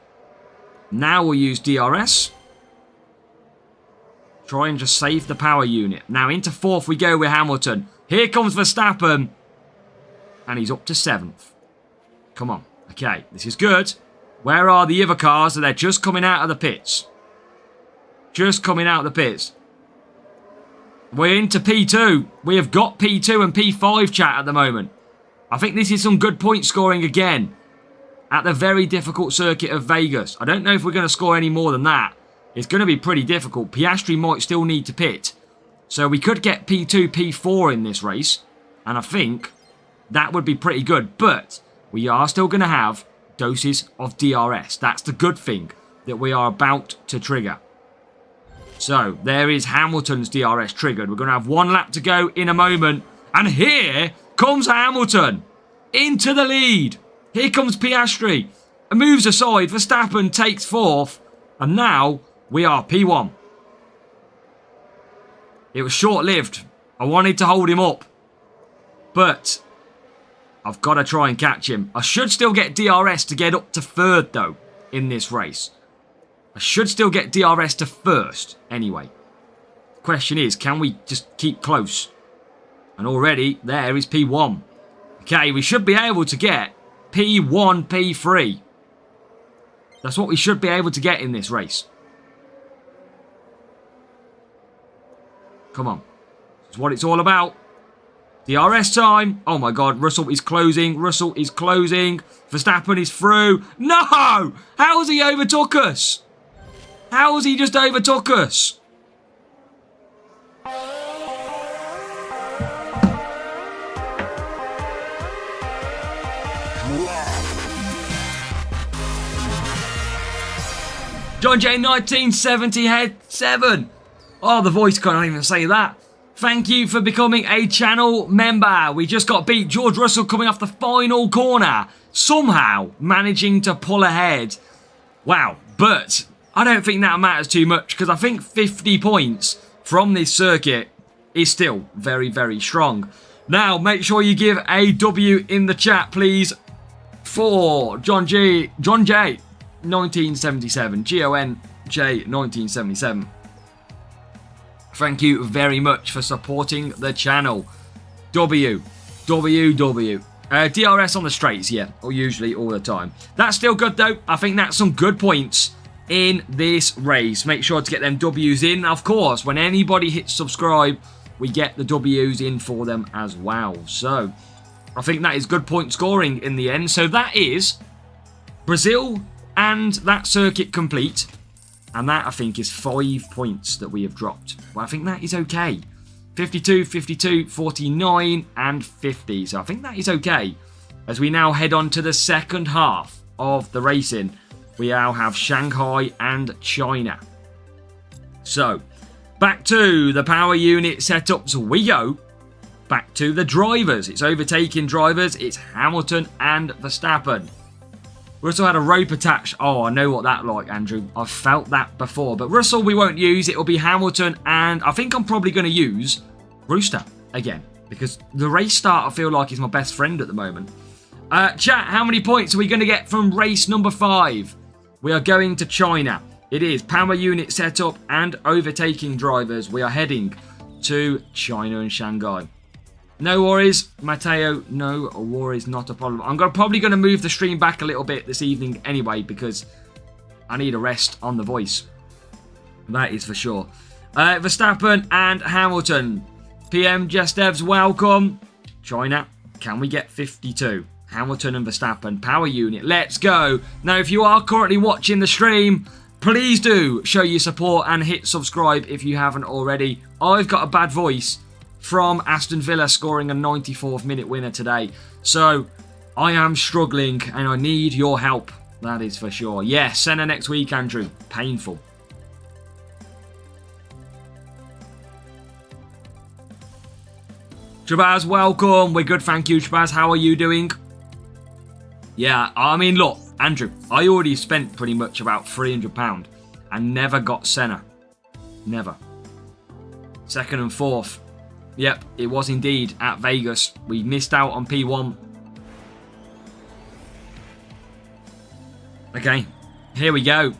Now we'll use DRS. Try and just save the power unit. Now into 4th we go with Hamilton. Here comes Verstappen. And he's up to 7th. Come on. Okay, this is good. Where are the other cars? They're just coming out of the pits. Just coming out of the pits. We're into P2. We have got P2 and P5 chat at the moment. I think this is some good point scoring again. At the very difficult circuit of Vegas. I don't know if we're going to score any more than that. It's going to be pretty difficult. Piastri might still need to pit. So we could get P2, P4 in this race. And I think that would be pretty good. But we are still going to have doses of DRS. That's the good thing that we are about to trigger. So there is Hamilton's DRS triggered. We're going to have 1 lap to go in a moment. And here comes Hamilton into the lead. Here comes Piastri. Moves aside. Verstappen takes 4th. And now we are P1. It was short-lived. I wanted to hold him up. But I've got to try and catch him. I should still get DRS to get up to 3rd, though, in this race. I should still get DRS to 1st, anyway. The question is, can we just keep close? And already, there is P1. Okay, we should be able to get P1, P3. That's what we should be able to get in this race. Come on. That's what it's all about. DRS time. Oh my god, Russell is closing. Russell is closing. Verstappen is through. No! How has he overtook us? How has he just overtook us? John J 1970 head 7. Oh, the voice can't even say that. Thank you for becoming a channel member. We just got beat. George Russell coming off the final corner. Somehow managing to pull ahead. Wow. But I don't think that matters too much because I think 50 points from this circuit is still very, very strong. Now, make sure you give a W in the chat, please, for John J 1977. Gonj 1977. Thank you very much for supporting the channel. W. DRS on the straights, yeah, or usually all the time. That's still good though. I think that's some good points in this race. Make sure to get them W's in. Of course, when anybody hits subscribe, we get the W's in for them as well. So, I think that is good point scoring in the end. So that is Brazil and that circuit complete. And that, I think, is 5 points that we have dropped. Well, I think that is okay. 52, 52, 49, and 50. So I think that is okay. As we now head on to the second half of the racing, we now have Shanghai and China. So, Back to the power unit setups we go. Back to the drivers. It's overtaking drivers. It's Hamilton and Verstappen. Russell had a rope attached. Oh, I know what that like, Andrew. I've felt that before. But Russell we won't use. It'll be Hamilton, and I think I'm probably going to use Rooster again, because the race start I feel like is my best friend at the moment. Chat, how many points are we going to get from race number 5? We are going to China. It is power unit setup and overtaking drivers. We are heading to China and Shanghai. No worries, Matteo. No worries, not a problem. I'm probably going to move the stream back a little bit this evening anyway, because I need a rest on the voice. That is for sure. Verstappen and Hamilton. PM Just Devs, welcome. China, can we get 52? Hamilton and Verstappen, power unit. Let's go. Now, if you are currently watching the stream, please do show your support and hit subscribe if you haven't already. I've got a bad voice from Aston Villa scoring a 94th minute winner today. So, I am struggling and I need your help. That is for sure. Yes, Senna next week, Andrew. Painful. Shabazz, welcome. We're good, thank you, Shabazz. How are you doing? Yeah, I mean, look, Andrew, I already spent pretty much about £300 and never got Senna. Never. Second and fourth. Yep, it was indeed at Vegas. We missed out on P1. Okay, here we go.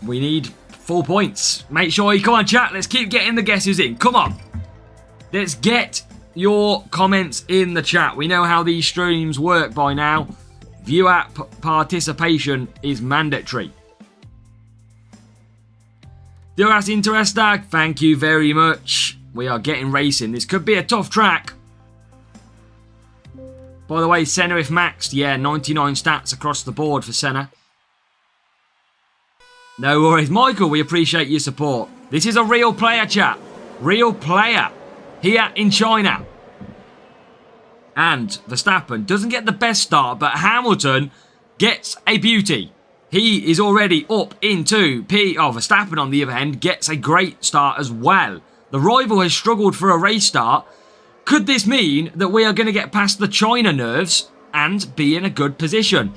We need 4 points. Make sure you come on, chat. Let's keep getting the guesses in. Come on. Let's get your comments in the chat. We know how these streams work by now. Viewer participation is mandatory. Duras Interestag, thank you very much. We are getting racing. This could be a tough track. By the way, Senna if maxed. Yeah, 99 stats across the board for Senna. No worries. Michael, we appreciate your support. This is a real player, chat. Real player here in China. And Verstappen doesn't get the best start, but Hamilton gets a beauty. He is already up into P. Oh, Verstappen, on the other hand, gets a great start as well. The rival has struggled for a race start. Could this mean that we are going to get past the China nerves and be in a good position?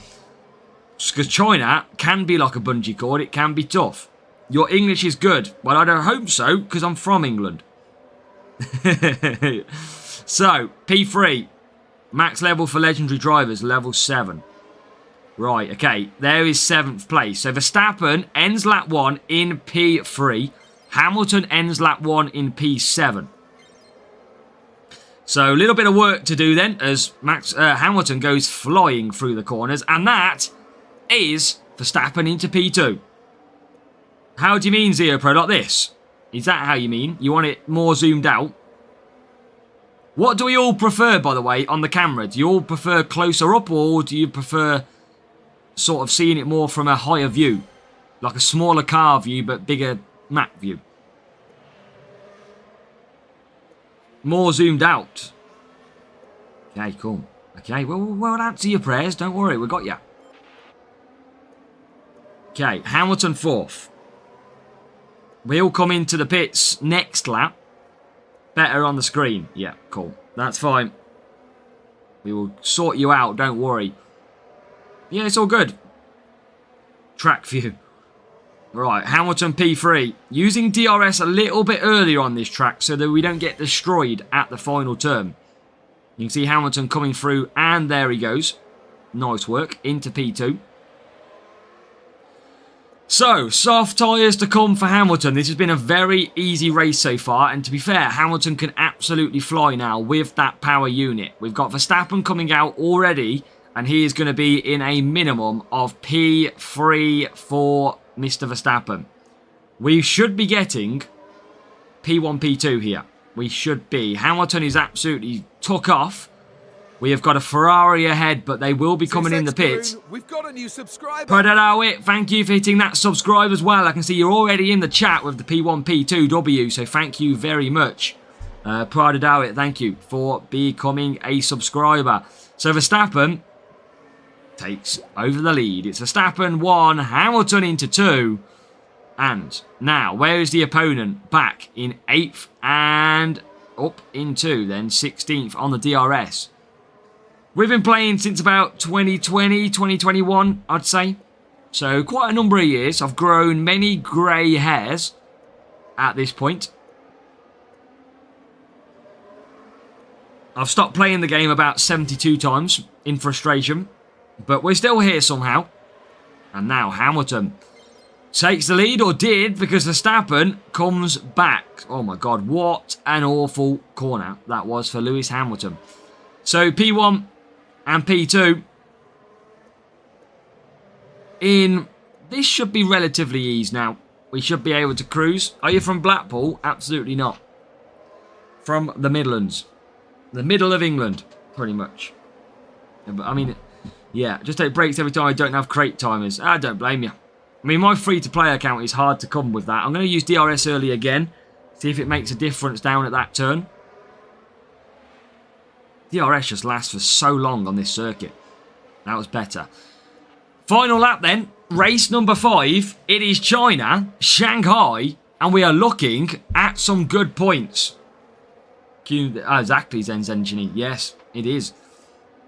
Because China can be like a bungee cord. It can be tough. Your English is good. Well, I don't hope so, because I'm from England. So, P3. Max level for legendary drivers, level 7. Right, okay, there is 7th place. So Verstappen ends lap 1 in P3. Hamilton ends lap 1 in P7. So a little bit of work to do then as Hamilton goes flying through the corners. And that is Verstappen into P2. How do you mean, Zero Pro? Like this? Is that how you mean? You want it more zoomed out? What do we all prefer, by the way, on the camera? Do you all prefer closer up, or do you prefer sort of seeing it more from a higher view? Like a smaller car view, but bigger map view? More zoomed out. Okay, cool. Okay, we'll answer your prayers. Don't worry, we got you. Okay, Hamilton 4th. We'll come into the pits next lap. Better on the screen. Yeah, cool. That's fine. We will sort you out, don't worry. Yeah, it's all good. Track view. Right, Hamilton P3. Using DRS a little bit earlier on this track so that we don't get destroyed at the final turn. You can see Hamilton coming through, and there he goes. Nice work. Into P2. So, soft tyres to come for Hamilton. This has been a very easy race so far. And to be fair, Hamilton can absolutely fly now with that power unit. We've got Verstappen coming out already. And he is going to be in a minimum of P3 for Mr. Verstappen. We should be getting P1, P2 here. We should be. Hamilton is absolutely took off. We have got a Ferrari ahead, but they will be coming in the pits. We've got a new subscriber. Pradadawit, thank you for hitting that subscribe as well. I can see you're already in the chat with the P1, P2W, so thank you very much. Pradadawit, thank you for becoming a subscriber. So Verstappen takes over the lead. It's Verstappen 1, Hamilton into 2. And now, where is the opponent? Back in 8th and up into then 16th on the DRS. We've been playing since about 2020, 2021, I'd say. So quite a number of years. I've grown many grey hairs at this point. I've stopped playing the game about 72 times in frustration. But we're still here somehow. And now Hamilton takes the lead, or did, because Verstappen comes back. Oh my God, what an awful corner that was for Lewis Hamilton. So P1 and P2. This should be relatively easy now. We should be able to cruise. Are you from Blackpool? Absolutely not. From the Midlands. The middle of England, pretty much. I mean, yeah, just take breaks every time I don't have crate timers. I don't blame you. I mean, my free-to-play account is hard to come with that. I'm going to use DRS early again. See if it makes a difference down at that turn. DRS just lasts for so long on this circuit. That was better. Final lap then. Race number 5. It is China, Shanghai, and we are looking at some good points. Exactly, Zenzenchini. Yes, it is.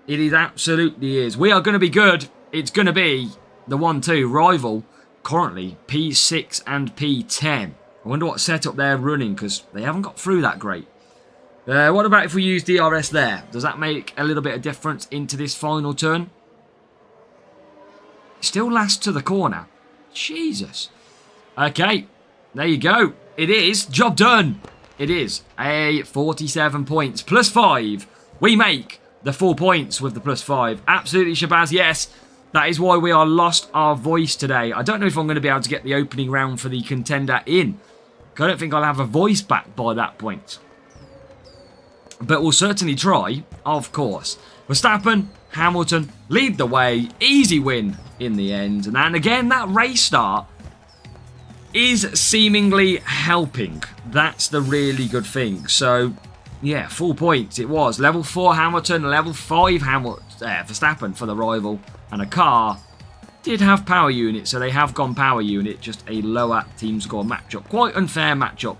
It is absolutely is. We are going to be good. It's going to be the 1-2 rival. Currently, P6 and P10. I wonder what setup they're running, because they haven't got through that great. What about if we use DRS there? Does that make a little bit of difference into this final turn? Still last to the corner. Jesus. Okay, there you go. It is. Job done. It is a 47 points. Plus 5. We make the 4 points with the plus 5. Absolutely, Shabazz. Yes. That is why we are lost our voice today. I don't know if I'm going to be able to get the opening round for the contender in. I don't think I'll have a voice back by that point. But we'll certainly try, of course. Verstappen, Hamilton, lead the way. Easy win in the end. And then again, that race start is seemingly helping. That's the really good thing. So, yeah, 4 points it was. Level 4 Hamilton, level 5 Verstappen for the rival. And a car did have power unit, so they have gone power unit. Just a lower team score matchup. Quite unfair matchup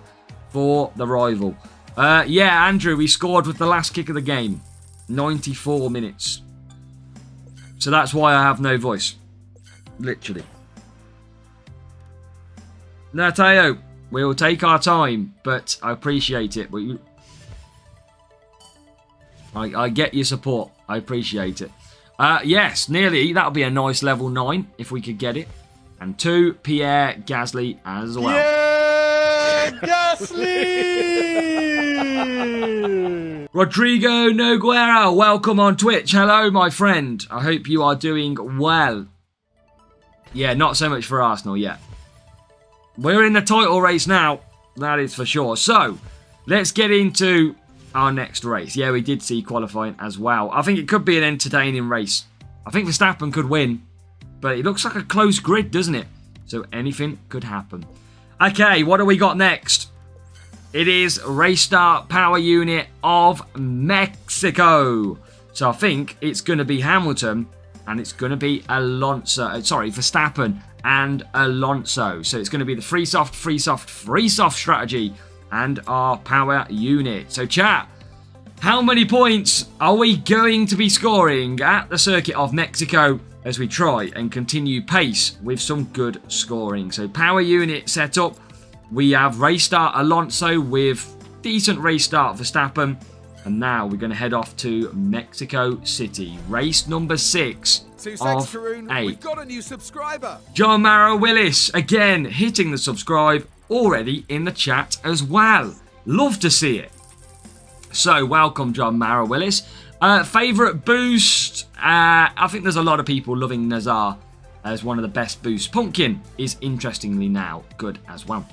for the rival. Yeah, Andrew, we scored with the last kick of the game. 94 minutes. So that's why I have no voice. Literally. Nateo, we will take our time, but I appreciate it. I get your support. I appreciate it. Yes, nearly. That'll be a nice level 9 if we could get it. And 2 Pierre Gasly as well. Yeah, Gasly! Rodrigo Noguera, welcome on Twitch. Hello, my friend. I hope you are doing well. Yeah, not so much for Arsenal yet. We're in the title race now. That is for sure. So, let's get into our next race. Yeah, we did see qualifying as well. I think it could be an entertaining race. I think Verstappen could win. But it looks like a close grid, doesn't it? So anything could happen. Okay, what do we got next? It is Race Start Power Unit of Mexico. So I think it's going to be Hamilton. And it's going to be Verstappen and Alonso. So it's going to be the free soft strategy. And our power unit. So chat, how many points are we going to be scoring at the circuit of Mexico as we try and continue pace with some good scoring? So power unit set up. We have race start Alonso with decent race start Verstappen. And now we're going to head off to Mexico City. Race number 6 of Karun, 8. we've got a new subscriber. John Maro Willis, again, hitting the subscribe. Already in the chat as well. Love to see it. So, welcome, John Mara Willis. Favourite boost? I think there's a lot of people loving Nazar as one of the best boosts. Pumpkin is interestingly now good as well.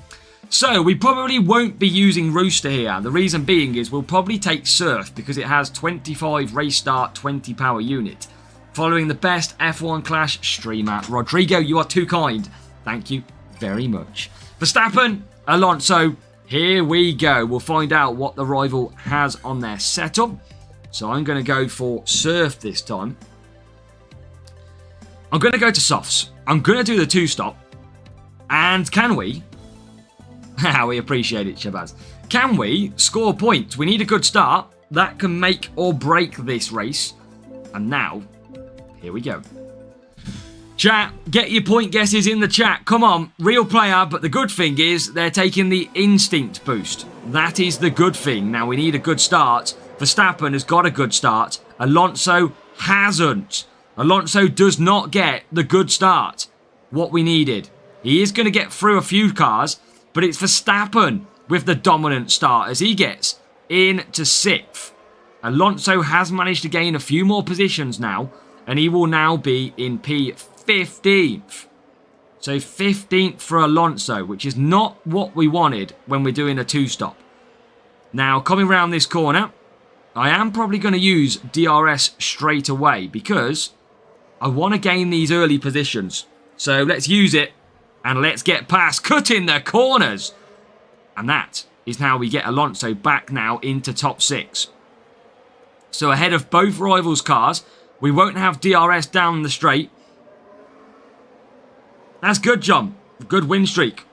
So, we probably won't be using Rooster here. The reason being is we'll probably take Surf because it has 25 race start, 20 power unit. Following the best F1 Clash streamer. Rodrigo, you are too kind. Thank you very much. Verstappen, Alonso, here we go. We'll find out what the rival has on their setup. So I'm going to go for Surf this time. I'm going to go to Softs. I'm going to do the 2-stop. And can we? We appreciate it, Shabazz. Can we score points? We need a good start. That can make or break this race. And now, here we go. Chat, get your point guesses in the chat. Come on, real player. But the good thing is they're taking the instinct boost. That is the good thing. Now we need a good start. Verstappen has got a good start. Alonso hasn't. Alonso does not get the good start. What we needed. He is going to get through a few cars. But it's Verstappen with the dominant start as he gets into 6th. Alonso has managed to gain a few more positions now. And he will now be in P15th. So 15th for Alonso, which is not what we wanted when we're doing a 2-stop. Now, coming around this corner, I am probably going to use DRS straight away because I want to gain these early positions. So let's use it and let's get past, cutting the corners. And that is how we get Alonso back now into top 6. So ahead of both rivals' cars, we won't have DRS down the straight. That's good, John. Good win streak.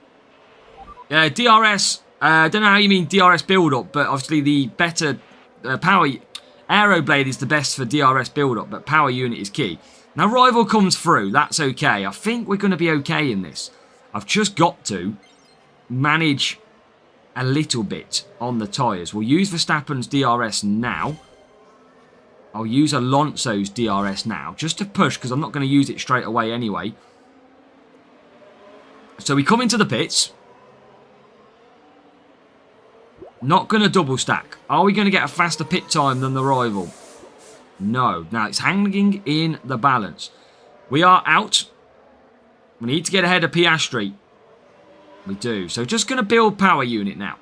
DRS, I don't know how you mean DRS build-up, but obviously the better power... Aeroblade is the best for DRS build-up, but power unit is key. Now, rival comes through. That's okay. I think we're going to be okay in this. I've just got to manage a little bit on the tyres. We'll use Verstappen's DRS now. I'll use Alonso's DRS now, just to push, because I'm not going to use it straight away anyway. So we come into the pits. Not going to double stack. Are we going to get a faster pit time than the rival? No. Now, it's hanging in the balance. We are out. We need to get ahead of Piastri. We do. So just going to build power unit now.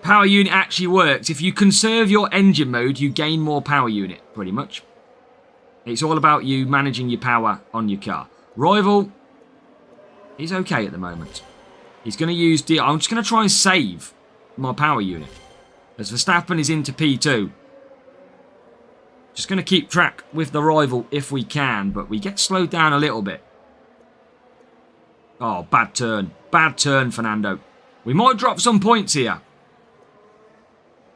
Power unit actually works. If you conserve your engine mode, you gain more power unit, pretty much. It's all about you managing your power on your car. Rival is okay at the moment. He's going to use... I'm just going to try and save my power unit. As Verstappen is into P2. Just going to keep track with the rival if we can, but we get slowed down a little bit. Oh, bad turn. Bad turn, Fernando. We might drop some points here.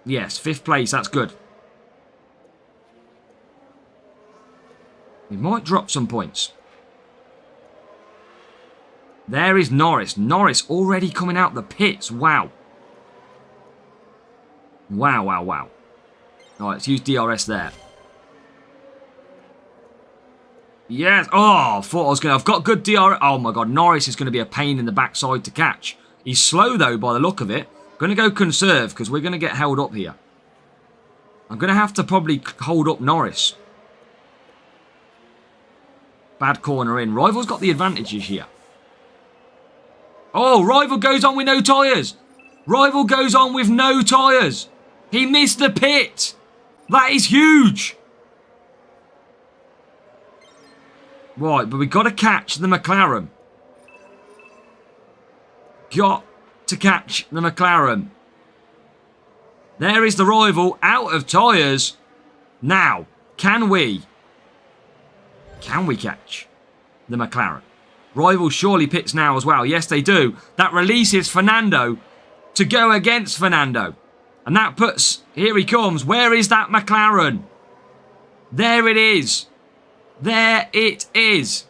Yes, 5th place. That's good. We might drop some points. There is Norris. Norris already coming out the pits. Wow. Wow, wow, wow. All right, let's use DRS there. Yes. Oh, I thought I was going to... I've got good DRS. Oh, my God. Norris is going to be a pain in the backside to catch. He's slow, though, by the look of it. Going to go conserve because we're going to get held up here. I'm going to have to probably hold up Norris. Bad corner in. Rival's got the advantages here. Oh, Rival goes on with no tyres. Rival goes on with no tyres. He missed the pit. That is huge. Right, but we've got to catch the McLaren. Got to catch the McLaren. There is the rival out of tyres. Now, can we catch the McLaren? Rival surely pits now as well. Yes, they do. That releases Fernando to go against Fernando. And that puts... Here he comes. Where is that McLaren? There it is. There it is.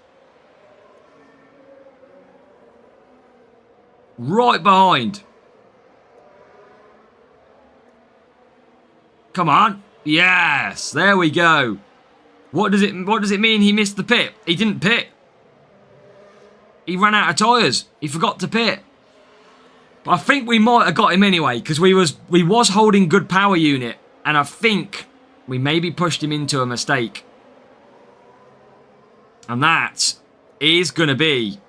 Right behind. Come on. Yes. There we go. What does it mean he missed the pit? He didn't pit. He ran out of tyres. He forgot to pit. But I think we might have got him anyway, because we was holding good power unit, and I think we maybe pushed him into a mistake. And that is going to be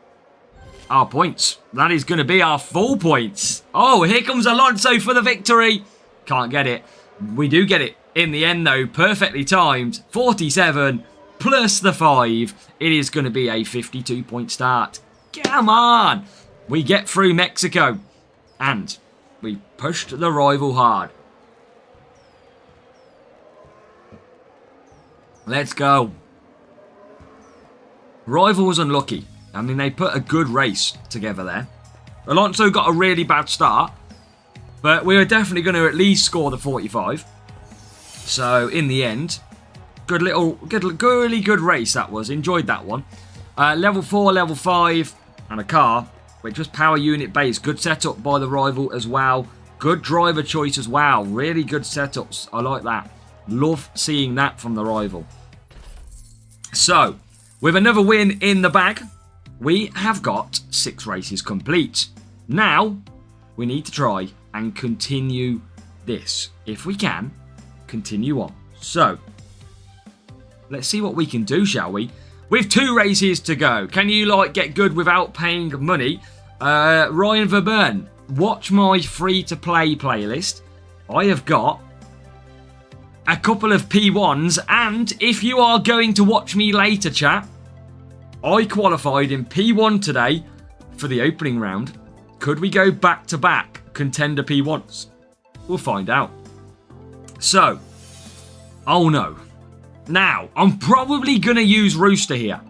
our points. That is going to be our full points. Oh, here comes Alonso for the victory. Can't get it. We do get it in the end, though. Perfectly timed. 47 plus the 5. It is going to be a 52-point start. Come on. We get through Mexico. And we pushed the rival hard. Let's go. Rival was unlucky. I mean, they put a good race together there. Alonso got a really bad start, but we were definitely going to at least score the 45. So, in the end, really good race that was. Enjoyed that one. Level 4, level 5, and a car, which was power unit based. Good setup by the rival as well. Good driver choice as well. Really good setups. I like that. Love seeing that from the rival. So, with another win in the bag, we have got 6 races complete. Now, we need to try and continue this. If we can, continue on. So, let's see what we can do, shall we? With 2 races to go. Can you, get good without paying money? Ryan Verburn, watch my free-to-play playlist. I have got a couple of P1s, and if you are going to watch me later, chat, I qualified in P1 today for the opening round. Could we go back-to-back contender P1s? We'll find out. So, oh no. Now, I'm probably going to use Rooster here,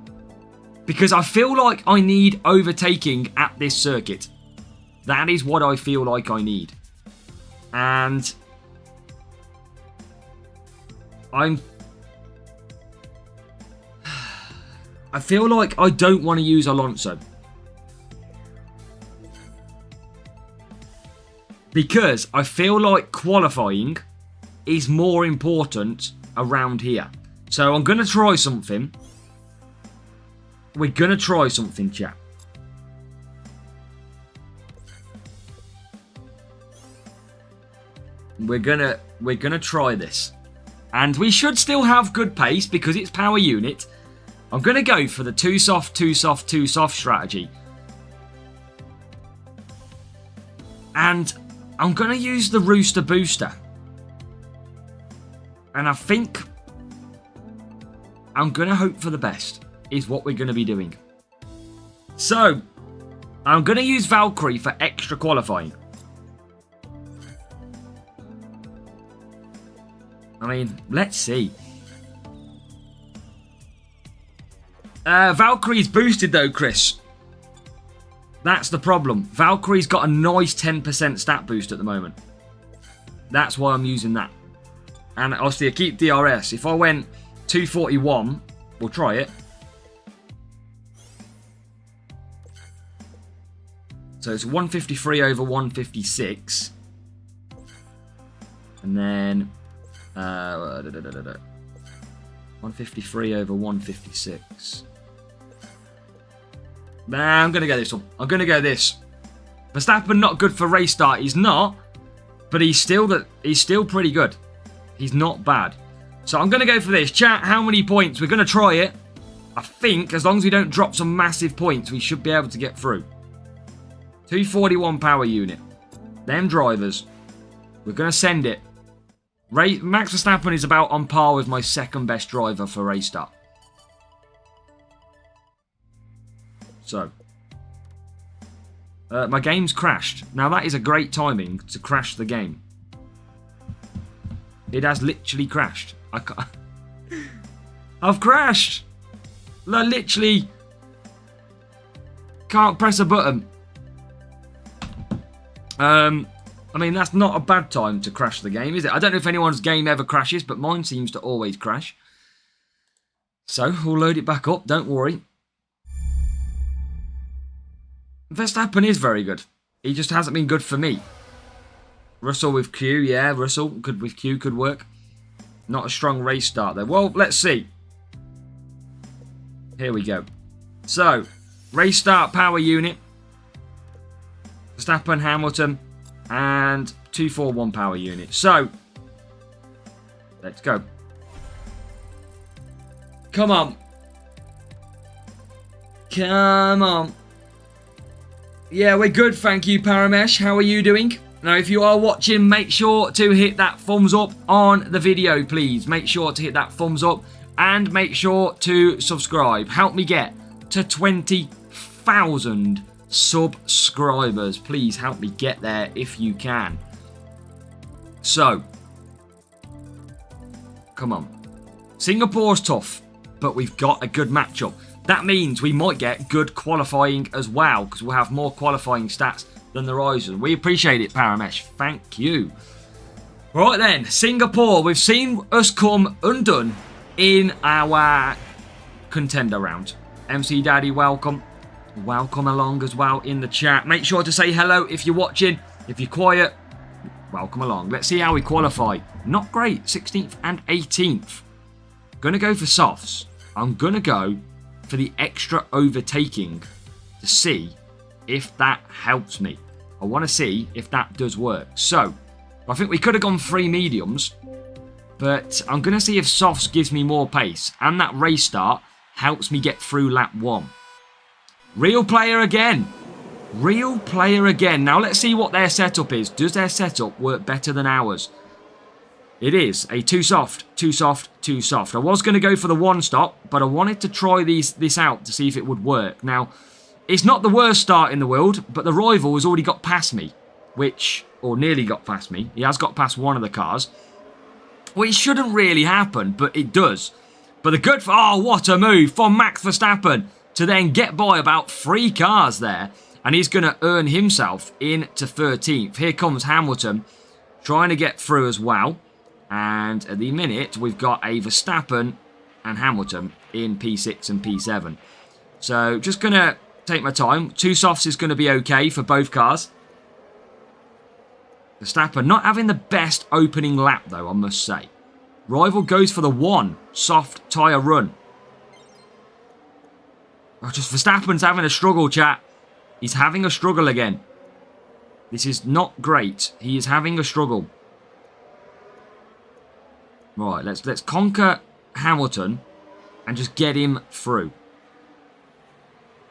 because I feel like I need overtaking at this circuit. That is what I feel like I need. And I feel like I don't want to use Alonso, because I feel like qualifying is more important around here. So I'm going to try something. We're going to try something, chat. We're gonna try this. And we should still have good pace because it's power unit. I'm going to go for the 2 soft, 2 soft, 2 soft strategy. And I'm going to use the Rooster Booster. And I think I'm going to hope for the best is what we're going to be doing. So, I'm going to use Valkyrie for extra qualifying. I mean, let's see. Valkyrie's boosted though, Chris. That's the problem. Valkyrie's got a nice 10% stat boost at the moment. That's why I'm using that. And obviously I keep DRS. If I went 241, we'll try it. So it's 153 over 156. And then 153 over 156. Nah, I'm going to go this one. I'm going to go this. Verstappen not good for race start. He's not. But he's still pretty good. He's not bad. So I'm going to go for this. Chat, how many points? We're going to try it. I think as long as we don't drop some massive points, we should be able to get through. 241 power unit. Them drivers. We're going to send it. Max Verstappen is about on par with my second best driver for race start. So. My game's crashed. Now that is a great timing to crash the game. It has literally crashed. I've crashed. I literally can't press a button. I mean, that's not a bad time to crash the game, is it? I don't know if anyone's game ever crashes, but mine seems to always crash. So, we'll load it back up, don't worry. Verstappen is very good. He just hasn't been good for me. Russell with Q, yeah, Russell good with Q could work. Not a strong race start there. Well, let's see. Here we go. So, race start power unit. Verstappen, Hamilton, and 241 power unit. So, let's go. Come on. Come on. Yeah, we're good, thank you, Paramesh. How are you doing? Now, if you are watching, make sure to hit that thumbs up on the video, please. Make sure to hit that thumbs up and make sure to subscribe. Help me get to 20,000 subscribers. Please help me get there if you can. So, come on. Singapore's tough, but we've got a good matchup. that means we might get good qualifying as well, because we'll have more qualifying stats than the Ryzen. We appreciate it, Paramesh. Thank you. Right then, Singapore. We've seen us come undone in our contender round. MC Daddy, welcome. Welcome along as well in the chat. Make sure to say hello if you're watching. If you're quiet, welcome along. Let's see how we qualify. Not great. 16th and 18th. Gonna go for softs. I'm gonna go for the extra overtaking to see if that helps me. I want to see if that does work. So, I think we could have gone 3 mediums, but I'm going to see if softs gives me more pace, and that race start helps me get through lap 1. Real player again. Real player again. Now, let's see what their setup is. Does their setup work better than ours? It is a 2 soft, 2 soft, 2 soft. I was going to go for the 1 stop, but I wanted to try this out to see if it would work. Now, it's not the worst start in the world, but the rival has already got past me, or nearly got past me. He has got past one of the cars, which shouldn't really happen, but it does. But the good, oh, what a move from Max Verstappen to then get by about 3 cars there, and he's going to earn himself into 13th. Here comes Hamilton, trying to get through as well. And at the minute, we've got a Verstappen and Hamilton in P6 and P7. So just going to take my time. 2 softs is going to be okay for both cars. Verstappen not having the best opening lap, though, I must say. Rival goes for the 1 soft tyre run. Oh, just Verstappen's having a struggle, chat. He's having a struggle again. This is not great. He is having a struggle. Right, let's conquer Hamilton and just get him through.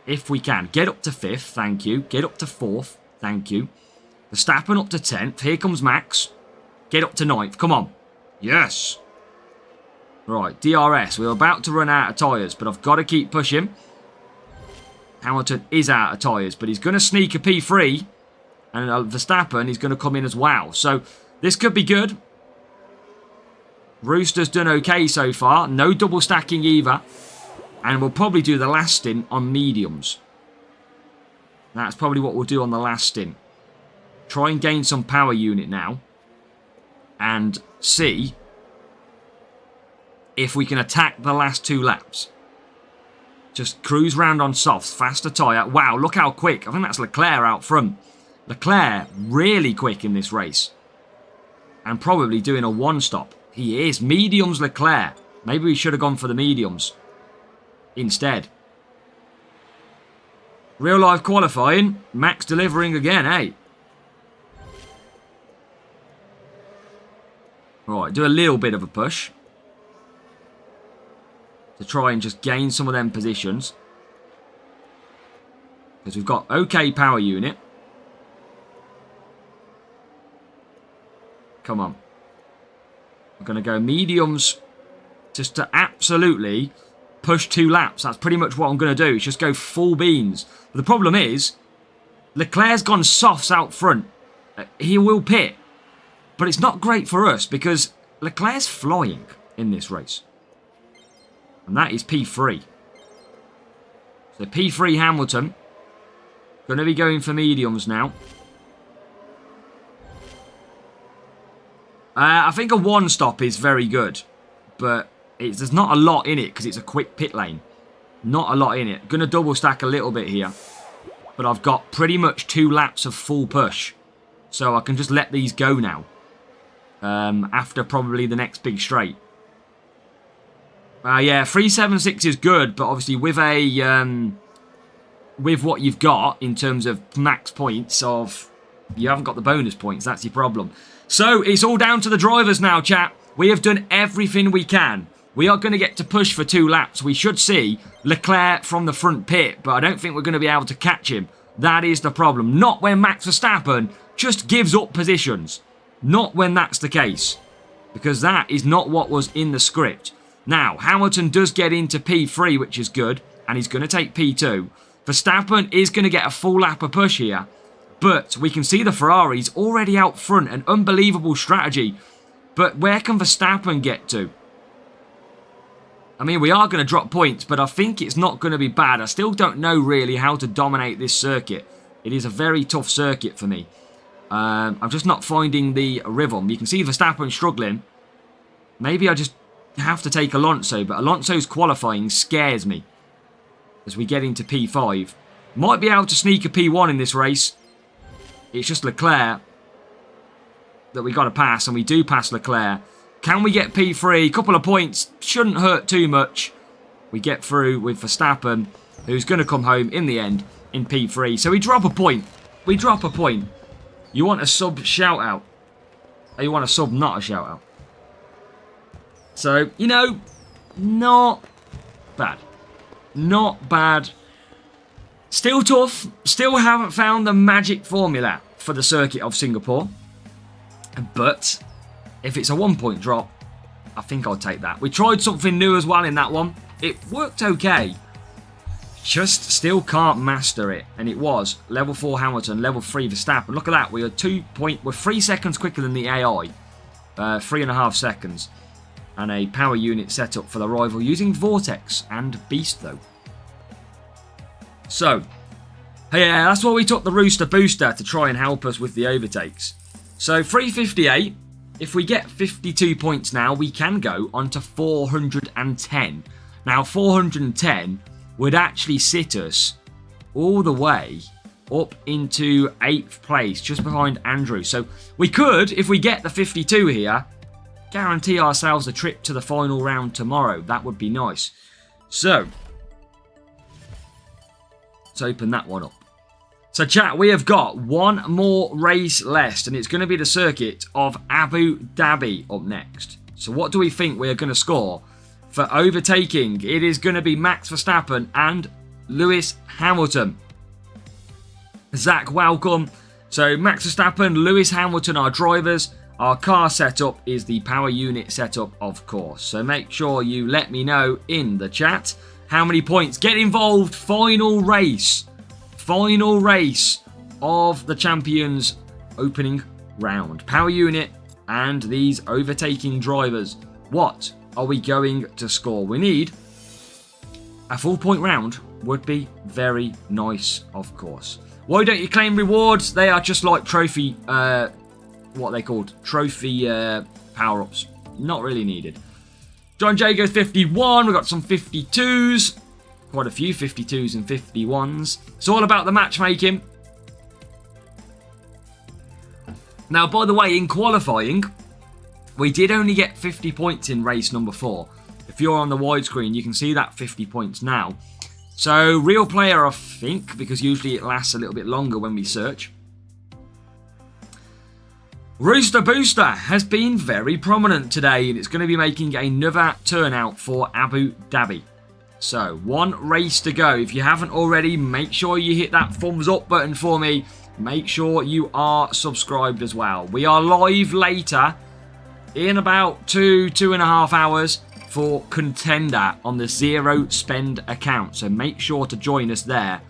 If we can. Get up to 5th, thank you. Get up to 4th, thank you. Verstappen up to 10th. Here comes Max. Get up to 9th, come on. Yes. Right, DRS. We're about to run out of tyres, but I've got to keep pushing. Hamilton is out of tyres, but he's going to sneak a P3. And Verstappen is going to come in as well. So this could be good. Rooster's done okay so far. No double stacking either. And we'll probably do the last stint on mediums. That's probably what we'll do on the last stint. Try and gain some power unit now. And see if we can attack the last 2 laps. Just cruise round on softs. Faster tyre. Wow, look how quick. I think that's Leclerc out front. Leclerc really quick in this race. And probably doing a 1 stop. He is. Mediums Leclerc. Maybe we should have gone for the mediums instead. Real life qualifying. Max delivering again, eh? Right, do a little bit of a push. To try and just gain some of them positions. Because we've got okay power unit. Come on. I'm going to go mediums just to absolutely push 2 laps. That's pretty much what I'm going to do. Is just go full beans. But the problem is, Leclerc's gone softs out front. He will pit. But it's not great for us because Leclerc's flying in this race. And that is P3. So P3 Hamilton. Going to be going for mediums now. I think a 1 stop is very good. But there's not a lot in it because it's a quick pit lane. Not a lot in it. Going to double stack a little bit here. But I've got pretty much 2 laps of full push. So I can just let these go now. After probably the next big straight. Yeah, 376 is good. But obviously with a... with what you've got in terms of max points of... You haven't got the bonus points. That's your problem. So, it's all down to the drivers now, chat. We have done everything we can. We are going to get to push for 2 laps. We should see Leclerc from the front pit, but I don't think we're going to be able to catch him. That is the problem. Not when Max Verstappen just gives up positions. Not when that's the case. Because that is not what was in the script. Now, Hamilton does get into P3, which is good, and he's going to take P2. Verstappen is going to get a full lap of push here. But we can see the Ferraris already out front. An unbelievable strategy. But where can Verstappen get to? I mean, we are going to drop points, but I think it's not going to be bad. I still don't know really how to dominate this circuit. It is a very tough circuit for me. I'm just not finding the rhythm. You can see Verstappen struggling. Maybe I just have to take Alonso, but Alonso's qualifying scares me as we get into P5. Might be able to sneak a P1 in this race. It's just Leclerc that we got to pass, and we do pass Leclerc. Can we get P3? Couple of points. Shouldn't hurt too much. We get through with Verstappen, who's going to come home in the end in P3. So we drop a point. We drop a point. You want a sub shout-out? Or you want a sub not a shout-out? So, you know, not bad. Not bad. Still tough. Still haven't found the magic formula for the circuit of Singapore. But if it's a 1 point drop, I think I'll take that. We tried something new as well in that one. It worked okay. Just still can't master it. And it was level 4 Hamilton, level 3 Verstappen. Look at that. We're 3 seconds quicker than the AI. 3.5 seconds. And a power unit setup for the rival using Vortex and Beast though. So, yeah, that's why we took the Rooster Booster to try and help us with the overtakes. So 358, if we get 52 points now, we can go on to 410. Now 410 would actually sit us all the way up into 8th place, just behind Andrew. So we could, if we get the 52 here, guarantee ourselves a trip to the final round tomorrow. That would be nice. So, let's open that one up. So chat, we have got one more race left, and it's going to be the circuit of Abu Dhabi up next. So what do we think we're going to score for overtaking? It is going to be Max Verstappen and Lewis Hamilton. Zach, welcome. So Max Verstappen, Lewis Hamilton are drivers. Our car setup is the power unit setup, of course. So make sure you let me know in the chat how many points. Get involved. Final race. Final race of the Champions opening round. Power unit and these overtaking drivers. What are we going to score? We need a full point round. Would be very nice, of course. Why don't you claim rewards? They are just like trophy, what are they called? Trophy power-ups. Not really needed. John J goes 51. We've got some 52s. Quite a few 52s and 51s. It's all about the matchmaking. Now, by the way, in qualifying, we did only get 50 points in race number 4. If you're on the widescreen, you can see that 50 points now. So, real player, I think, because usually it lasts a little bit longer when we search. Rooster Booster has been very prominent today, and it's going to be making another turnout for Abu Dhabi. So, one race to go. If you haven't already, make sure you hit that thumbs up button for me. Make sure you are subscribed as well. We are live later in about 2.5 hours for Contender on the Zero Spend account. So make sure to join us there.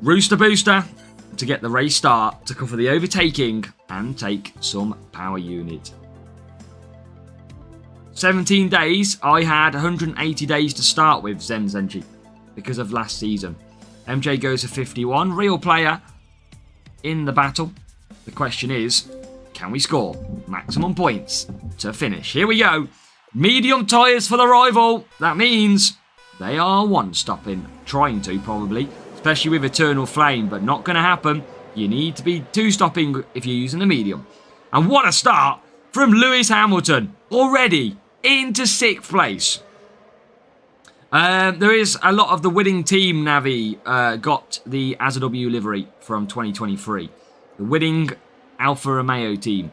Rooster Booster to get the race start, to cover the overtaking and take some power unit. 17 days. I had 180 days to start with, Zenzenji, because of last season. MJ goes to 51. Real player in the battle. The question is, can we score maximum points to finish? Here we go. Medium tyres for the rival. That means they are one-stopping. Trying to, probably. Especially with Eternal Flame, but not going to happen. You need to be two-stopping if you're using a medium. And what a start from Lewis Hamilton. Already into 6th place. There is a lot of the winning team, Navi, got the AZW livery from 2023. The winning Alfa Romeo team,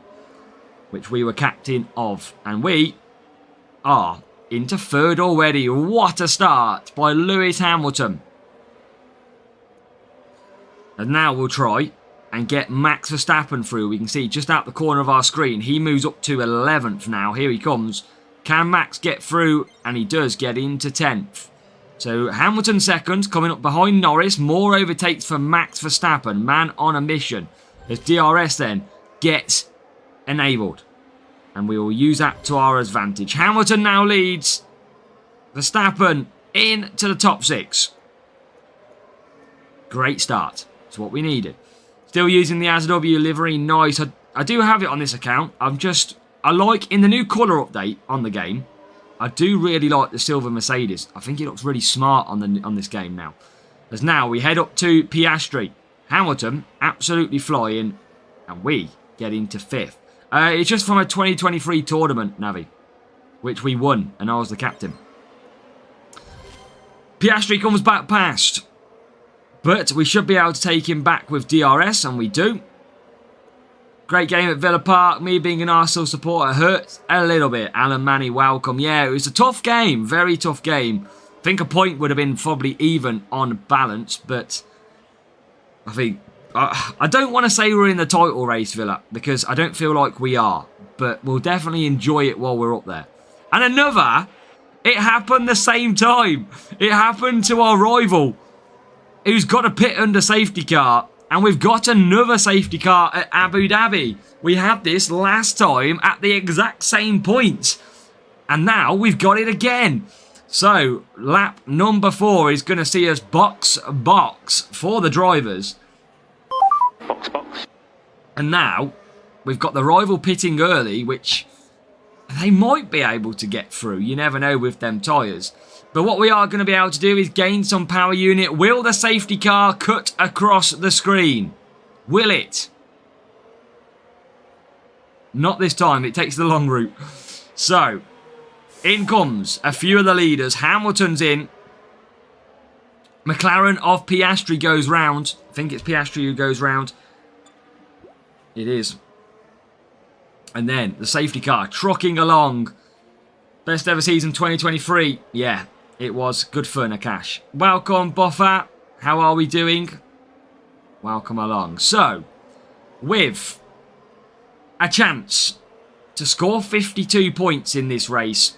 which we were captain of. And we are into 3rd already. What a start by Lewis Hamilton. And now we'll try and get Max Verstappen through. We can see just out the corner of our screen, he moves up to 11th now. Here he comes. Can Max get through? And he does get into 10th. So Hamilton 2nd, coming up behind Norris. More overtakes for Max Verstappen. Man on a mission. As DRS then gets enabled. And we will use that to our advantage. Hamilton now leads Verstappen into the top 6. Great start. It's what we needed. Still using the AZW livery. Nice. I do have it on this account. I like, in the new colour update on the game, I do really like the silver Mercedes. I think it looks really smart on this game now. As now we head up to Piastri. Hamilton absolutely flying. And we get into 5th. It's just from a 2023 tournament, Navi, which we won, and I was the captain. Piastri comes back past. But we should be able to take him back with DRS, and we do. Great game at Villa Park. Me being an Arsenal supporter hurts a little bit. Alan Manny, welcome. Yeah, it was a tough game. Very tough game. I think a point would have been probably even on balance, but I think... I don't want to say we're in the title race, Villa, because I don't feel like we are. But we'll definitely enjoy it while we're up there. And another, it happened the same time. It happened to our rival, who's got a pit under safety car. And we've got another safety car at Abu Dhabi. We had this last time at the exact same point. And now we've got it again. So, lap number 4 is going to see us box for the drivers. Box. And now, we've got the rival pitting early, which they might be able to get through. You never know with them tyres. But what we are going to be able to do is gain some power unit. Will the safety car cut across the screen? Will it? Not this time. It takes the long route. So, in comes a few of the leaders. Hamilton's in. McLaren of Piastri goes round. I think it's Piastri who goes round. It is. And then the safety car trucking along. Best ever season 2023. Yeah, it was good fun, Akash. Welcome, Buffer. How are we doing? Welcome along. So, with a chance to score 52 points in this race,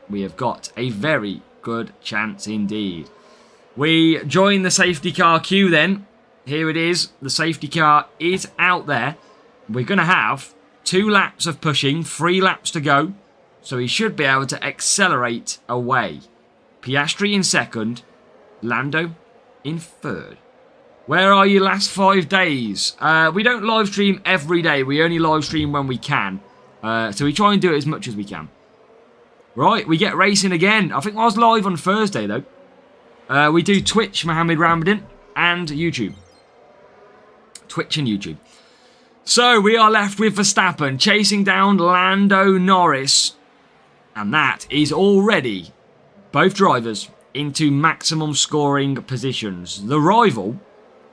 we have got a very good chance indeed. We join the safety car queue then. Here it is. The safety car is out there. We're going to have 2 laps of pushing, 3 laps to go. So he should be able to accelerate away. Piastri in 2nd. Lando in 3rd. Where are you last 5 days? We don't live stream every day. We only live stream when we can. So we try and do it as much as we can. Right, we get racing again. I think I was live on Thursday though. We do Twitch, Mohammed Ramadan, and YouTube. Twitch and YouTube. So we are left with Verstappen chasing down Lando Norris. And that is already both drivers into maximum scoring positions. The rival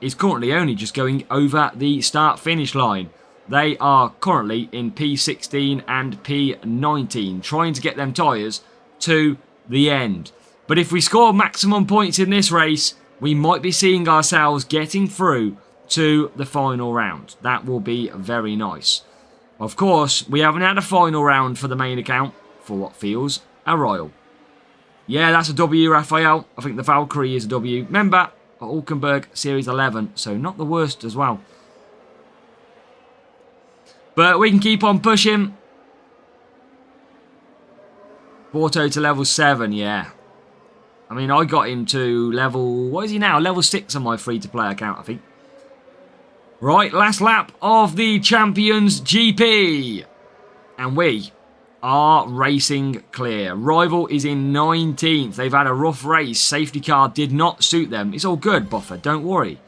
is currently only just going over the start-finish line. They are currently in P16 and P19, trying to get them tyres to the end. But if we score maximum points in this race, we might be seeing ourselves getting through to the final round. That will be very nice. Of course, we haven't had a final round for the main account for what feels a while. Yeah, that's a W, Raphael. I think the Valkyrie is a W. Remember, Hulkenberg Series 11, so not the worst as well. But we can keep on pushing. Porto to level 7, yeah. I mean, I got him to level... What is he now? Level 6 on my free-to-play account, I think. Right, last lap of the Champions GP. And we are racing clear. Rival is in 19th. They've had a rough race. Safety car did not suit them. It's all good, Buffer. Don't worry.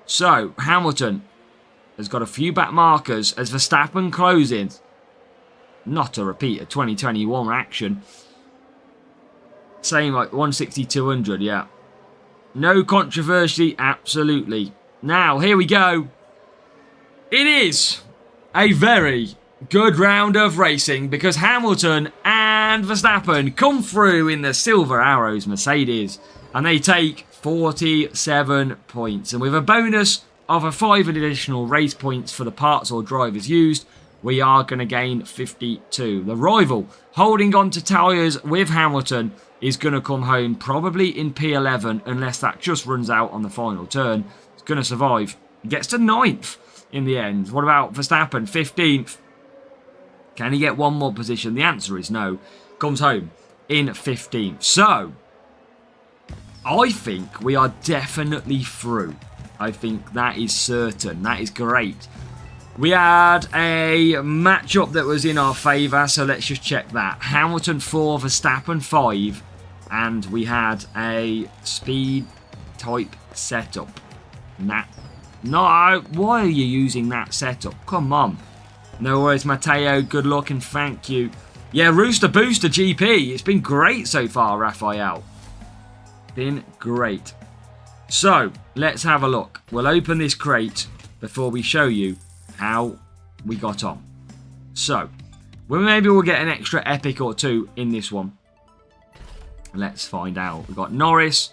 So, Hamilton has got a few back markers as Verstappen closes. Not a repeat of 2021 action. Same like 160, 200, yeah. No controversy, absolutely. Now, here we go. It is a very good round of racing because Hamilton and Verstappen come through in the Silver Arrows Mercedes and they take 47 points. And with a bonus of a 5 additional race points for the parts or drivers used, we are going to gain 52. The rival holding on to tyres with Hamilton is going to come home probably in P11 unless that just runs out on the final turn. It's going to survive. Gets to 9th in the end. What about Verstappen? 15th. Can he get one more position? The answer is no. Comes home in 15th. So, I think we are definitely through. I think that is certain. That is great. We had a matchup that was in our favour, so let's just check that. Hamilton 4, Verstappen 5, and we had a speed type setup. No, why are you using that setup? Come on. No worries, Matteo. Good luck and thank you. Yeah, Rooster Booster GP. It's been great so far, Raphael. Been great. So, let's have a look. We'll open this crate before we show you how we got on. So, maybe we'll get an extra epic or two in this one. Let's find out. We've got Norris,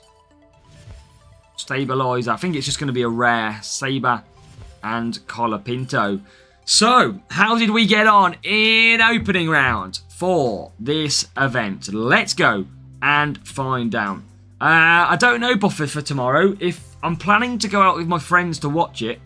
Stabilizer. I think it's just going to be a rare Sabre and Colapinto. So, how did we get on in opening round for this event? Let's go and find out. I don't know, Buffer, for tomorrow. If I'm planning to go out with my friends to watch it,